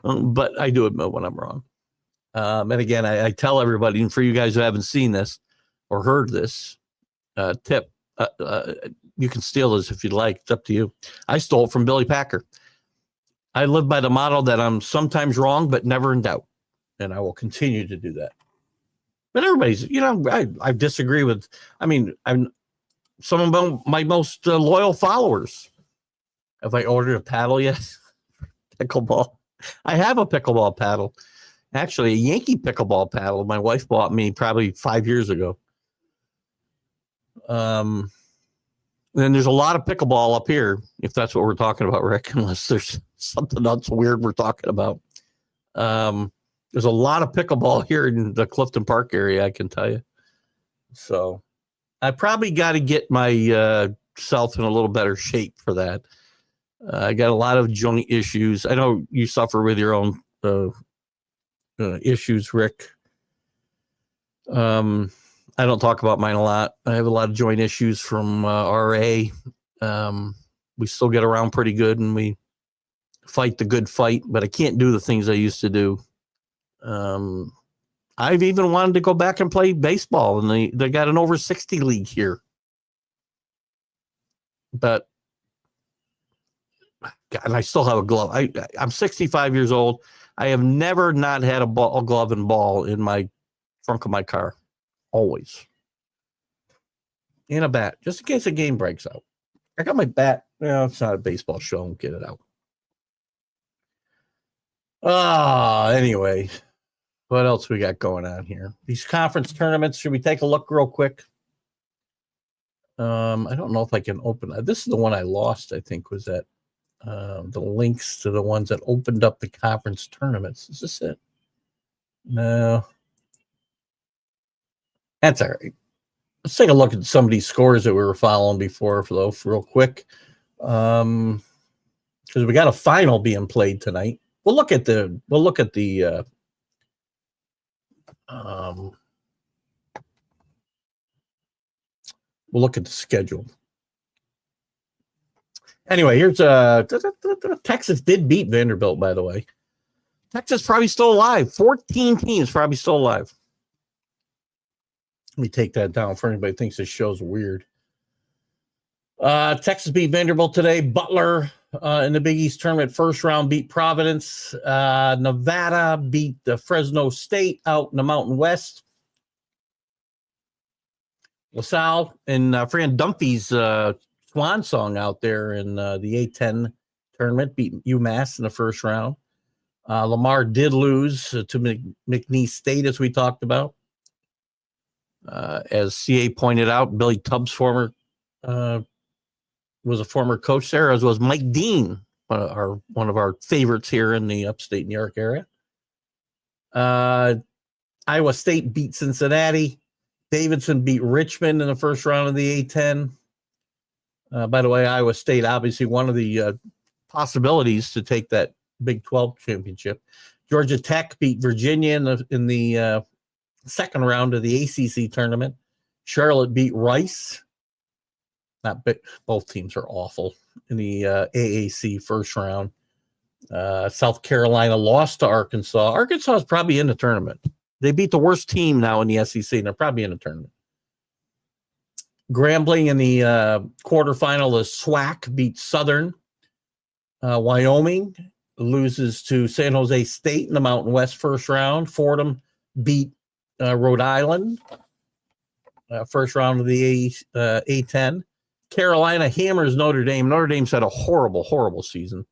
but I do admit when I'm wrong. And again, I tell everybody, and for you guys who haven't seen this or heard this tip, you can steal this if you'd like. It's up to you. I stole it from Billy Packer. I live by the motto that I'm sometimes wrong, but never in doubt. And I will continue to do that. But everybody's, I disagree with, I'm some of my most loyal followers. Have I ordered a paddle yet? Pickleball. I have a pickleball paddle. Actually, a Yankee pickleball paddle my wife bought me probably 5 years ago. Then there's a lot of pickleball up here, if that's what we're talking about, Rick, unless there's something else weird we're talking about. There's a lot of pickleball here in the Clifton Park area, I can tell you. So I probably got to get myself in a little better shape for that. I got a lot of joint issues. I know you suffer with your own issues, Rick. I don't talk about mine a lot. I have a lot of joint issues from RA. We still get around pretty good, and we fight the good fight, but I can't do the things I used to do. I've even wanted to go back and play baseball, and they got an over 60 league here. But God, and I still have a glove. I'm 65 years old. I have never not had a glove and ball in my trunk of my car. Always. And a bat, just in case a game breaks out. I got my bat. It's not a baseball show. I'll get it out. Anyway, what else we got going on here? These conference tournaments, should we take a look real quick? I don't know if I can open that. This is the one I lost, I think, was that the links to the ones that opened up the conference tournaments. Is this it? No. That's all right. Let's take a look at some of these scores that we were following before, though, real quick. Because we got a final being played tonight. We'll look at the schedule. Anyway, here's Texas did beat Vanderbilt, by the way. Texas probably still alive. 14 teams probably still alive. Let me take that down for anybody who thinks this show's weird. Texas beat Vanderbilt today. Butler In the Big East tournament, first round beat Providence. Nevada beat the Fresno State out in the Mountain West. LaSalle and Fran Dunphy's swan song out there in the A10 tournament beat UMass in the first round. Lamar did lose to McNeese State, as we talked about. As CA pointed out, Billy Tubbs was a former coach there, as was Mike Dean, one of our favorites here in the upstate New York area. Iowa State beat Cincinnati. Davidson beat Richmond in the first round of the A10. By the way, Iowa State, obviously one of the possibilities to take that Big 12 championship. Georgia Tech beat Virginia in the second round of the ACC tournament. Charlotte beat Rice. Both teams are awful in the AAC first round. South Carolina lost to Arkansas. Arkansas is probably in the tournament. They beat the worst team now in the SEC, and they're probably in the tournament. Grambling in the quarterfinal, the SWAC beat Southern. Wyoming loses to San Jose State in the Mountain West first round. Fordham beat Rhode Island first round of the A10. Carolina hammers Notre Dame. Notre Dame's had a horrible, horrible season.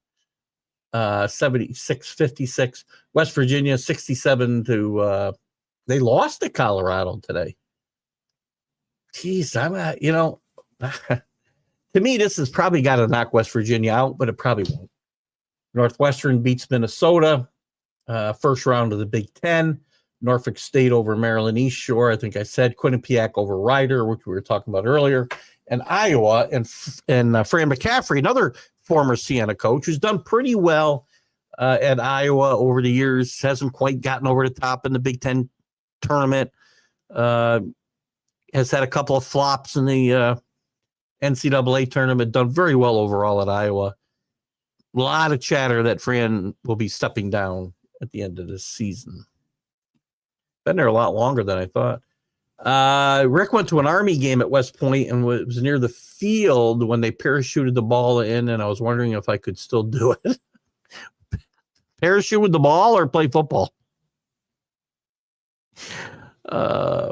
76-56. West Virginia 67 to they lost to Colorado today. Jeez, to me, this has probably got to knock West Virginia out, but it probably won't. Northwestern beats Minnesota. First round of the Big Ten. Norfolk State over Maryland East Shore. I think I said Quinnipiac over Rider, which we were talking about earlier. And Iowa and Fran McCaffrey, another former Siena coach, who's done pretty well at Iowa over the years, hasn't quite gotten over the top in the Big Ten tournament, has had a couple of flops in the NCAA tournament, done very well overall at Iowa. A lot of chatter that Fran will be stepping down at the end of this season. Been there a lot longer than I thought. Rick went to an Army game at West Point and was near the field when they parachuted the ball in, and I was wondering if I could still do it. Parachute with the ball or play football?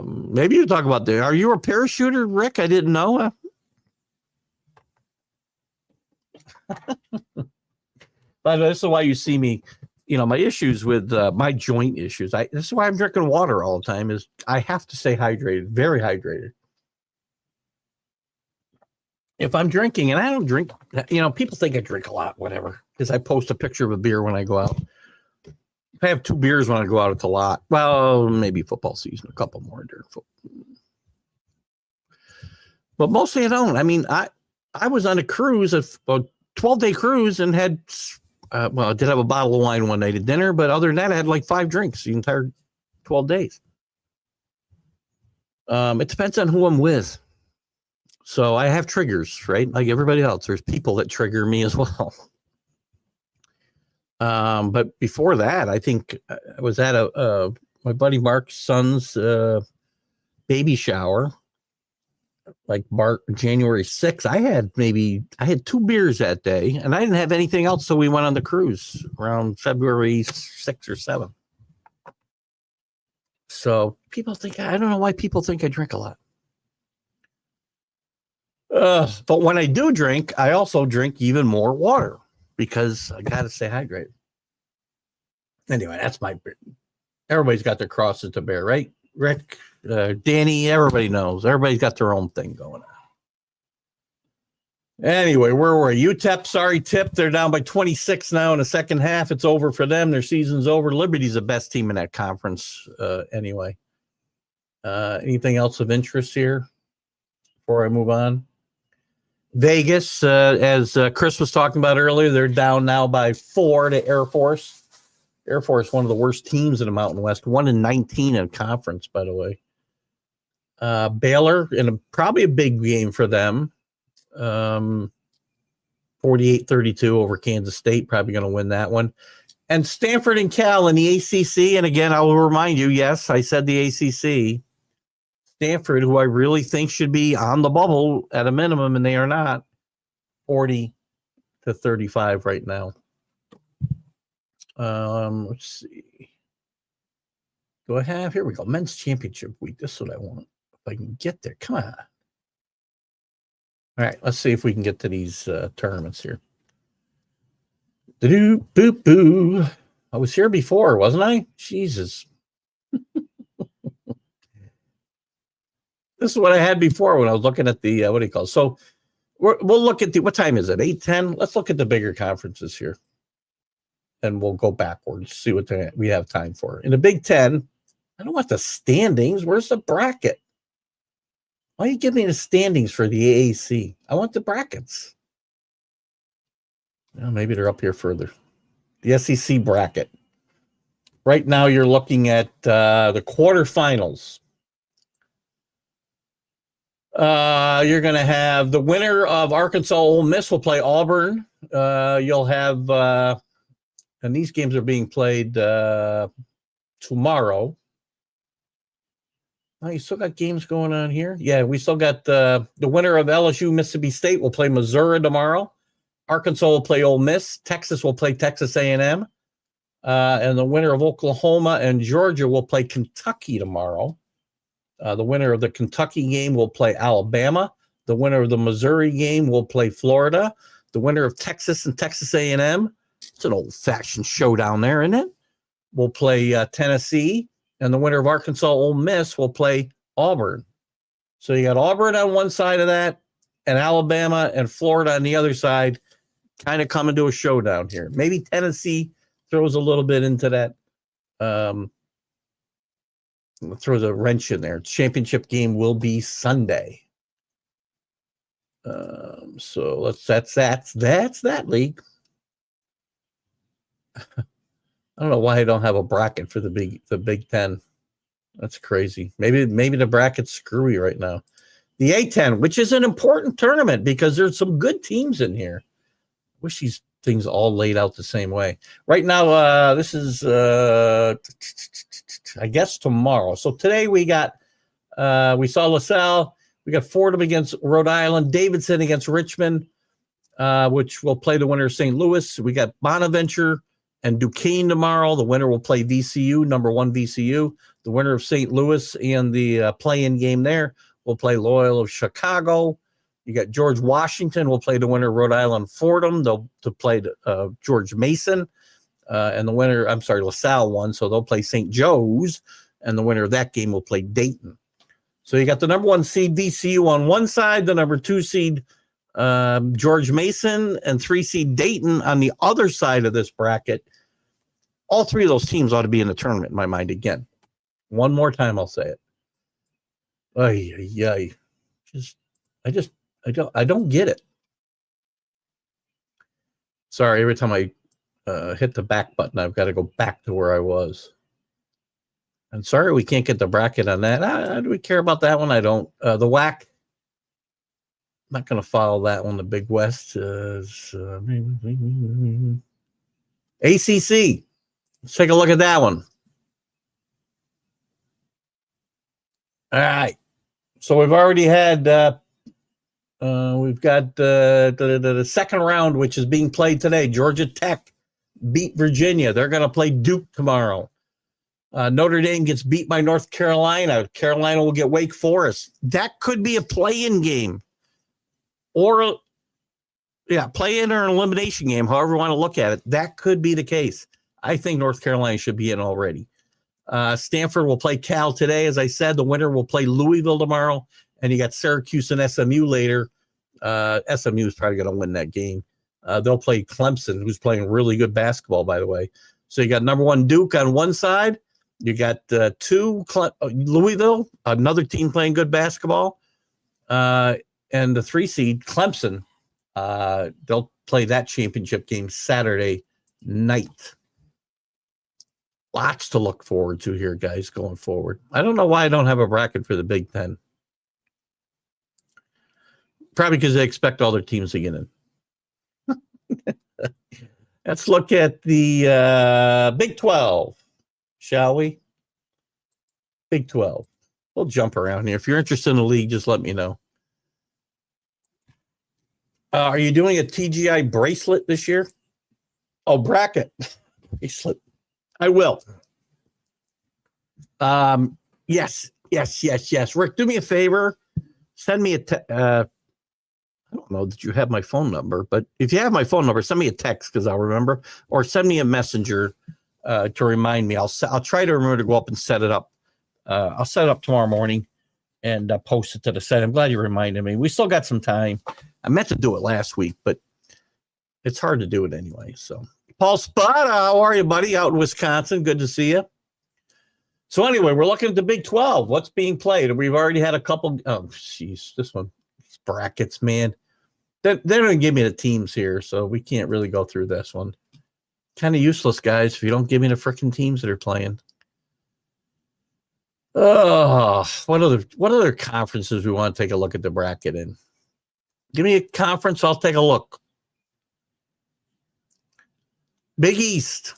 Maybe you talk about that. Are you a parachuter, Rick? I didn't know. But this is why you see me, my issues with my joint issues. This is why I'm drinking water all the time, is I have to stay hydrated, very hydrated. If I'm drinking, and I don't drink, people think I drink a lot, whatever, because I post a picture of a beer when I go out. If I have 2 beers when I go out, it's a lot. Well, maybe football season, a couple more during football. But mostly I don't. I mean, I was on a cruise, a 12-day cruise, and had, I did have a bottle of wine one night at dinner, but other than that, I had like 5 drinks the entire 12 days. It depends on who I'm with. So I have triggers, right? Like everybody else, there's people that trigger me as well. But before that, I think I was at my buddy Mark's son's baby shower, like January 6th. I had 2 beers that day, and I didn't have anything else, so we went on the cruise around February 6th or 7th. So people think, I don't know why people think I drink a lot. But when I do drink, I also drink even more water because I got to stay hydrated. Anyway, that's everybody's got their crosses to bear, right? Rick, Danny, everybody knows. Everybody's got their own thing going on. Anyway, where were you? UTEP, sorry, Tip. They're down by 26 now in the second half. It's over for them. Their season's over. Liberty's the best team in that conference anyway. Anything else of interest here before I move on? Vegas, as Chris was talking about earlier, they're down now by 4 to Air Force. Air Force, one of the worst teams in the Mountain West, 1-19 in conference, by the way. Baylor, in probably a big game for them, 48-32 over Kansas State, probably going to win that one. And Stanford and Cal in the ACC, and again, I will remind you, yes, I said the ACC. Stanford, who I really think should be on the bubble at a minimum, and they are not, 40-32 to 35 right now. Let's see. Do I have, here we go, men's championship week. This is what I want. If I can get there, come on. All right, let's see if we can get to these tournaments here. Boo boo. I was here before, wasn't I? Jesus. This is what I had before when I was looking at the, what do you call it? So we'll look at the, what time is it? 8:10? Let's look at the bigger conferences here. And we'll go backwards, see what we have time for. In the Big Ten, I don't want the standings. Where's the bracket? Why are you giving me the standings for the AAC? I want the brackets. Well, maybe they're up here further. The SEC bracket. Right now, you're looking at the quarterfinals. You're going to have the winner of Arkansas Ole Miss will play Auburn. You'll have, and these games are being played tomorrow. Oh, you still got games going on here? Yeah, we still got the winner of LSU Mississippi State will play Missouri tomorrow. Arkansas will play Ole Miss. Texas will play Texas A&M. And the winner of Oklahoma and Georgia will play Kentucky tomorrow. The winner of the Kentucky game will play Alabama. The winner of the Missouri game will play Florida. The winner of Texas and Texas A&M, it's an old-fashioned showdown there, isn't it? Will play Tennessee. And the winner of Arkansas Ole Miss will play Auburn. So you got Auburn on one side of that, and Alabama and Florida on the other side, kind of coming to a showdown here. Maybe Tennessee throws a little bit into that. Throws a wrench in there. Championship game will be Sunday. So that's that league. I don't know why I don't have a bracket for the Big Ten. That's crazy. Maybe the bracket's screwy right now. The A10, which is an important tournament because there's some good teams in here. Wish these things all laid out the same way. Right now, this is I guess tomorrow. So today we got we saw LaSalle. We got Fordham against Rhode Island, Davidson against Richmond, which will play the winner of St. Louis. We got Bonaventure and Duquesne tomorrow. The winner will play VCU, number 1 VCU. The winner of St. Louis and the play-in game there will play Loyola of Chicago. You got George Washington will play the winner of Rhode Island Fordham. They'll play George Mason. And the winner, LaSalle won, so they'll play St. Joe's. And the winner of that game will play Dayton. So you got the number 1 seed VCU on one side, the number 2 seed George Mason, and 3 seed Dayton on the other side of this bracket. All 3 of those teams ought to be in the tournament in my mind again. One more time, I'll say it. I don't get it. Sorry, every time I hit the back button, I've got to go back to where I was. I'm sorry we can't get the bracket on that. Do we care about that one? I don't. The WAC, I'm not going to follow that one. The Big West. ACC. Let's take a look at that one. All right. So we've already had, we've got the second round, which is being played today. Georgia Tech beat Virginia. They're going to play Duke tomorrow. Notre Dame gets beat by North Carolina. Carolina will get Wake Forest. That could be a play-in game. Or, play-in or an elimination game, however you want to look at it. That could be the case. I think North Carolina should be in already. Stanford will play Cal today. As I said, the winner will play Louisville tomorrow. And you got Syracuse and SMU later. SMU is probably going to win that game. They'll play Clemson, who's playing really good basketball, by the way. So you got number 1 Duke on one side. You got 2 Louisville, another team playing good basketball. And the 3 seed Clemson. They'll play that championship game Saturday night. Lots to look forward to here, guys, going forward. I don't know why I don't have a bracket for the Big Ten. Probably because they expect all their teams to get in. Let's look at the Big 12, shall we? Big 12. We'll jump around here. If you're interested in the league, just let me know. Are you doing a TGI bracelet this year? Oh, bracket bracelet. I will. Yes. Rick, do me a favor. Send me I don't know that you have my phone number, but if you have my phone number, send me a text because I'll remember, or send me a messenger to remind me. I'll try to remember to go up and set it up. I'll set it up tomorrow morning and post it to the site. I'm glad you reminded me. We still got some time. I meant to do it last week, but it's hard to do it anyway. So, Paul Spada, how are you, buddy? Out in Wisconsin. Good to see you. So anyway, we're looking at the Big 12. What's being played? We've already had a couple. Oh, jeez, this one, these brackets, man. They don't give me the teams here, so we can't really go through this one. Kind of useless, guys, if you don't give me the freaking teams that are playing. Oh, what other conferences we want to take a look at the bracket in? Give me a conference, I'll take a look. Big East.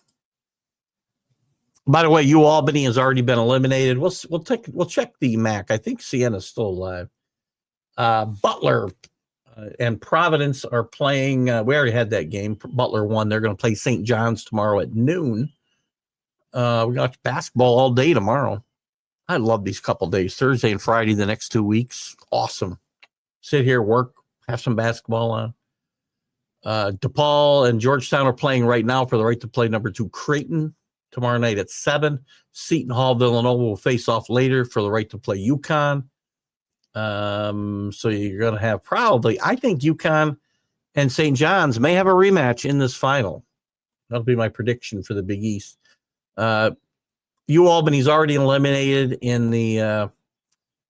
By the way, Albany has already been eliminated. We'll check the MAC. I think Siena's still alive. Butler and Providence are playing. We already had that game. Butler won. They're going to play St. John's tomorrow at noon. We got basketball all day tomorrow. I love these couple days, Thursday and Friday, the next 2 weeks. Awesome. Sit here, work, have some basketball on. DePaul and Georgetown are playing right now for the right to play number 2 Creighton tomorrow night at 7. Seton Hall, Villanova will face off later for the right to play UConn. So you're going to have probably, I think UConn and St. John's may have a rematch in this final. That'll be my prediction for the Big East. Albany's already eliminated in the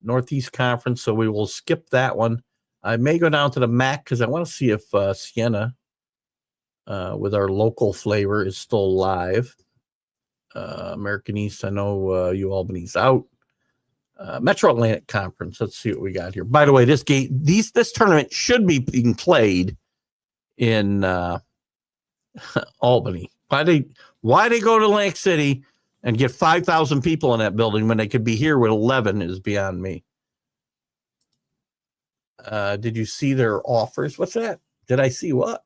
Northeast Conference, so we will skip that one. I may go down to the MAC because I want to see if Siena, with our local flavor, is still alive. American East, I know Albany's out. Metro Atlantic Conference. Let's see what we got here. By the way, this tournament should be being played in Albany. Why they go to Atlantic City and get 5,000 people in that building when they could be here with 11 is beyond me. Did you see their offers? What's that? Did I see what?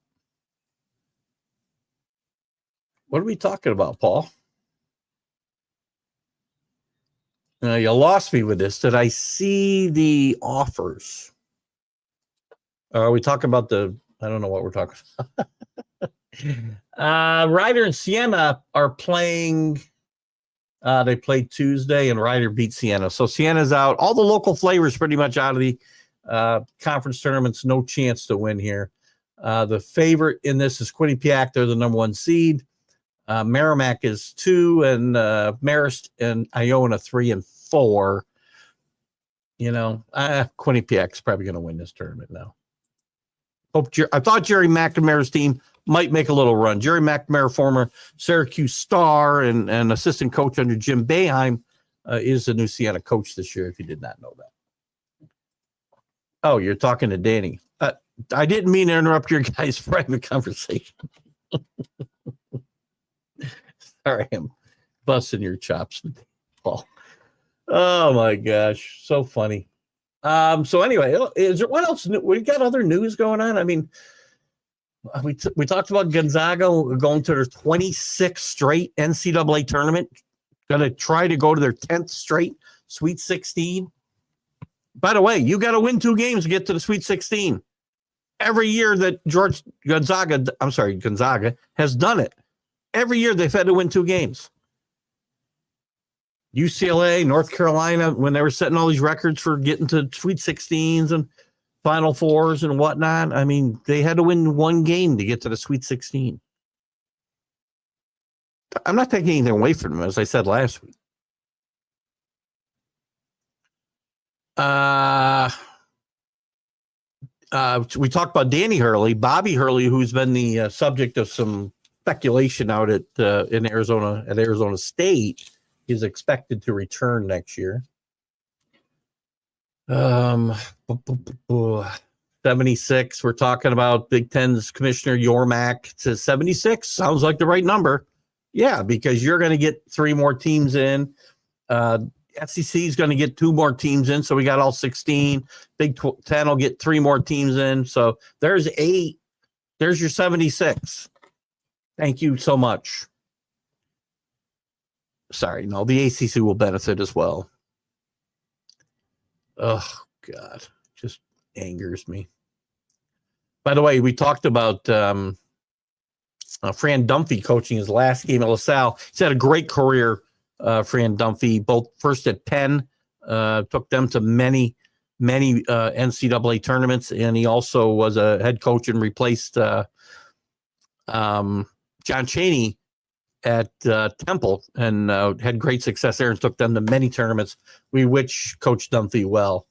What are we talking about, Paul? You lost me with this. Did I see the offers? Are we talking about I don't know what we're talking about. Ryder and Siena are playing. They played Tuesday, and Ryder beat Siena. So Siena's out. All the local flavors pretty much out of the conference tournaments. No chance to win here. The favorite in this is Quinnipiac. They're the number 1 seed. Merrimack is 2, and Marist and Iona 3 and 4. Quinnipiac's probably going to win this tournament now. I thought Jerry McNamara's team might make a little run. Jerry McNamara, former Syracuse star and assistant coach under Jim Boeheim, is the new Siena coach this year, if you did not know that. Oh, you're talking to Danny. I didn't mean to interrupt your guys' private conversation. Sorry, I'm busting your chops, Paul. Oh my gosh, so funny. So anyway, what else? We got other news going on. I mean, we talked about Gonzaga going to their 26th straight NCAA tournament, going to try to go to their 10th straight Sweet 16. By the way, you got to win 2 games to get to the Sweet 16. Every year that Gonzaga has done it. Every year they've had to win 2 games. UCLA, North Carolina, when they were setting all these records for getting to Sweet 16s and Final Fours and whatnot, I mean, they had to win 1 game to get to the Sweet 16. I'm not taking anything away from them, as I said last week. We talked about Danny Hurley, Bobby Hurley, who's been the subject of some speculation out at Arizona State, is expected to return next year. 76. We're talking about Big Ten's Commissioner Yormack. Says 76 sounds like the right number. Yeah, because you're going to get 3 more teams in. SEC is going to get 2 more teams in, so we got all 16. Big 10 will get 3 more teams in. So there's 8. There's your 76. Thank you so much. Sorry, no, the ACC will benefit as well. Oh, God. Just angers me. By the way, we talked about Fran Dunphy coaching his last game at LaSalle. He's had a great career, Fran Dunphy, both first at Penn, took them to many NCAA tournaments, and he also was a head coach and replaced John Chaney at Temple, and had great success there and took them to many tournaments. We wish Coach Dunphy well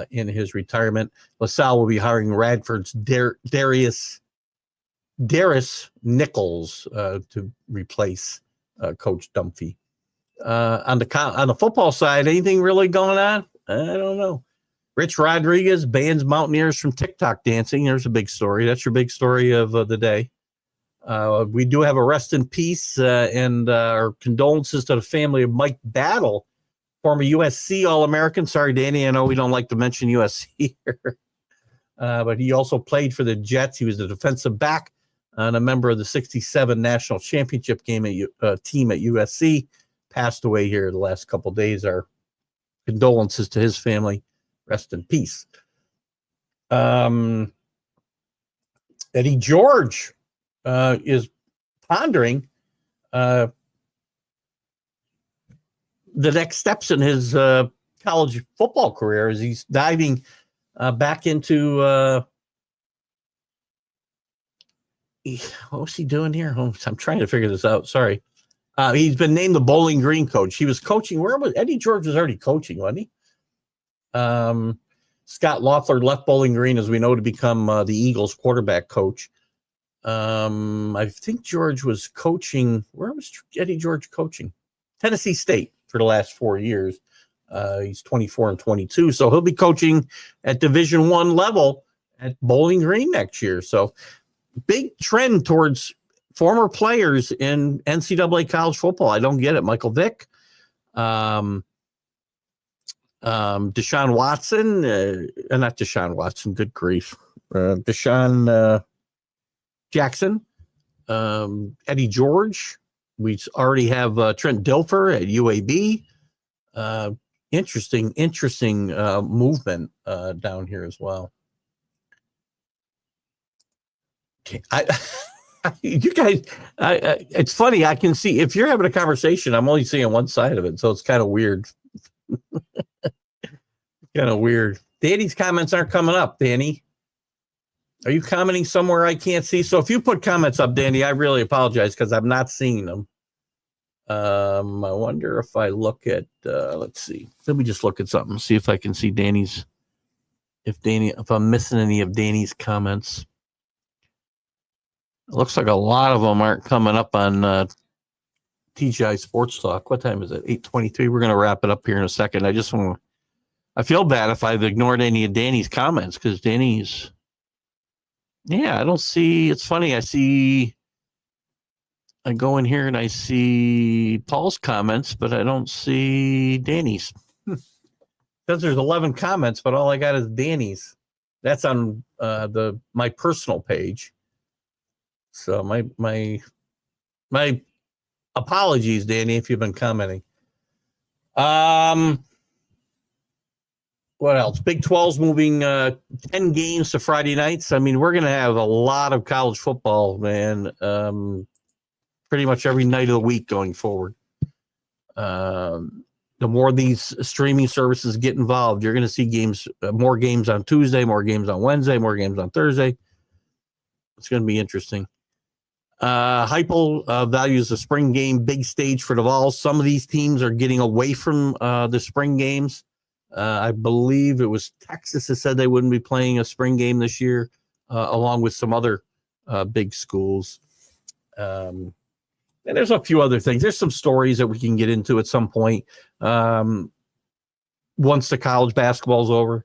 in his retirement. LaSalle will be hiring Radford's Darius Nichols to replace Coach Dunphy. On the football side, anything really going on? I don't know. Rich Rodriguez bans Mountaineers from TikTok dancing. There's a big story. That's your big story of the day. We do have a rest in peace and our condolences to the family of Mike Battle, former USC All-American. Sorry, Danny, I know we don't like to mention USC here. But he also played for the Jets. He was the defensive back and a member of the 67 national championship game team at USC. Passed away here the last couple of days. Our condolences to his family. Rest in peace. Eddie George is pondering the next steps in his college football career as he's diving back into what was he doing here? Oh, I'm trying to figure this out. Sorry. He's been named the Bowling Green coach. He was coaching. Where was Eddie George? Was already coaching, wasn't he? Scott Loeffler left Bowling Green, as we know, to become the Eagles quarterback coach. I think George was coaching. Where was Eddie George coaching? Tennessee State for the last 4 years. He's 24 and 22, so he'll be coaching at Division I level at Bowling Green next year. So big trend towards former players in NCAA college football. I don't get it. Michael Vick, Deshaun Watson, not Deshaun Watson, good grief. Deshaun Jackson, Eddie George. We already have Trent Dilfer at UAB. Interesting movement down here as well. Okay, you guys, it's funny. I can see if you're having a conversation, I'm only seeing one side of it, so it's kind of weird. Kind of weird. Danny's comments aren't coming up. Danny, are you commenting somewhere I can't see? So if you put comments up, Danny, I really apologize because I'm not seeing them. I wonder if I look at. Let's see. Let me just look at something. See if I can see Danny's. If I'm missing any of Danny's comments. It looks like a lot of them aren't coming up on TGI Sports Talk. What time is it? 8:23. We're going to wrap it up here in a second. I feel bad if I've ignored any of Danny's comments because Danny's. Yeah, I don't see. It's funny. I go in here and I see Paul's comments, but I don't see Danny's. Says there's 11 comments, but all I got is Danny's. That's on my personal page. So my apologies, Danny, if you've been commenting. What else? Big 12's moving 10 games to Friday nights. I mean, we're going to have a lot of college football, man, pretty much every night of the week going forward. The more these streaming services get involved, you're going to see more games on Tuesday, more games on Wednesday, more games on Thursday. It's going to be interesting. Heupel values the spring game big stage for the Vols. Some of these teams are getting away from the spring games. I believe it was Texas that said they wouldn't be playing a spring game this year, along with some other big schools. And there's a few other things. There's some stories that we can get into at some point once the college basketball's over.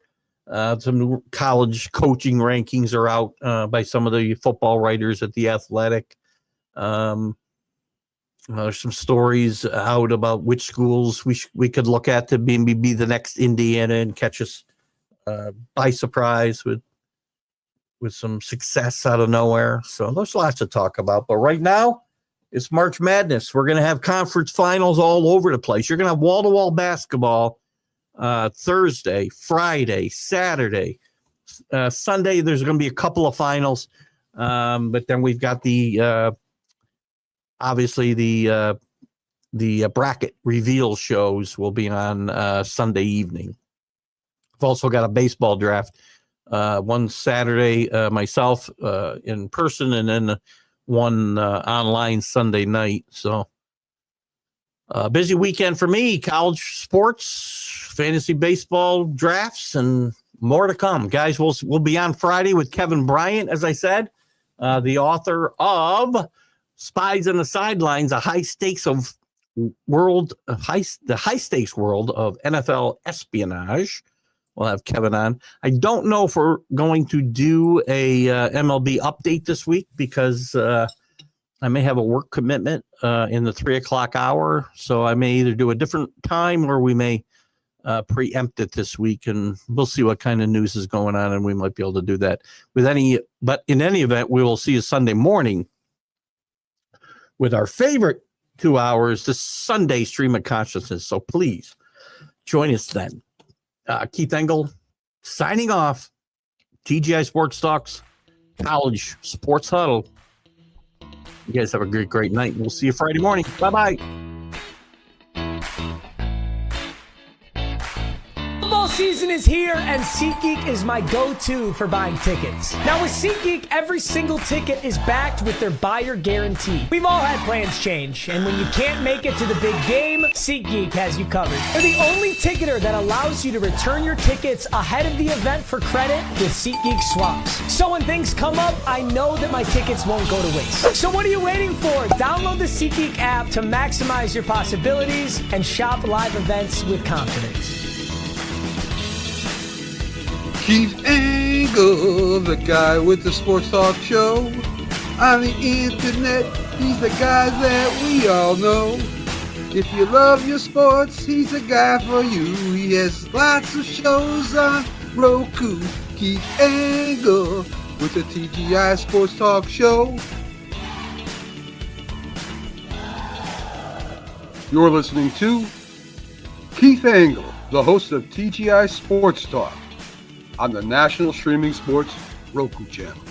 Some new college coaching rankings are out by some of the football writers at The Athletic. There's some stories out about which schools we could look at to maybe be the next Indiana and catch us by surprise with some success out of nowhere. So there's lots to talk about. But right now, it's March Madness. We're going to have conference finals all over the place. You're going to have wall-to-wall basketball Thursday, Friday, Saturday. Sunday, there's going to be a couple of finals. But then we've got the obviously the bracket reveal shows will be on Sunday evening. I've also got a baseball draft. One Saturday, myself in person, and then one online Sunday night. So busy weekend for me. College sports, fantasy baseball drafts, and more to come. Guys, we'll be on Friday with Kevin Bryant, as I said, the author of Spies on the Sidelines, the high stakes world of NFL espionage. We'll have Kevin on. I don't know if we're going to do a MLB update this week because I may have a work commitment in the 3:00 hour. So I may either do a different time or we may preempt it this week, and we'll see what kind of news is going on, and we might be able to do that but in any event, we will see you Sunday morning with our favorite 2 hours, the Sunday Stream of Consciousness. So please join us then. Keith Engle signing off. TGI Sports Talks, College Sports Huddle. You guys have a great night. We'll see you Friday morning. Bye-bye. Football season is here, and SeatGeek is my go-to for buying tickets. Now with SeatGeek, every single ticket is backed with their buyer guarantee. We've all had plans change, and when you can't make it to the big game, SeatGeek has you covered. They're the only ticketer that allows you to return your tickets ahead of the event for credit with SeatGeek swaps. So when things come up, I know that my tickets won't go to waste. So what are you waiting for? Download the SeatGeek app to maximize your possibilities and shop live events with confidence. Keith Engle, the guy with the sports talk show. On the internet, he's the guy that we all know. If you love your sports, he's the guy for you. He has lots of shows on Roku. Keith Engle with the TGI Sports Talk Show. You're listening to Keith Engle, the host of TGI Sports Talk, on the National Streaming Sports Roku channel.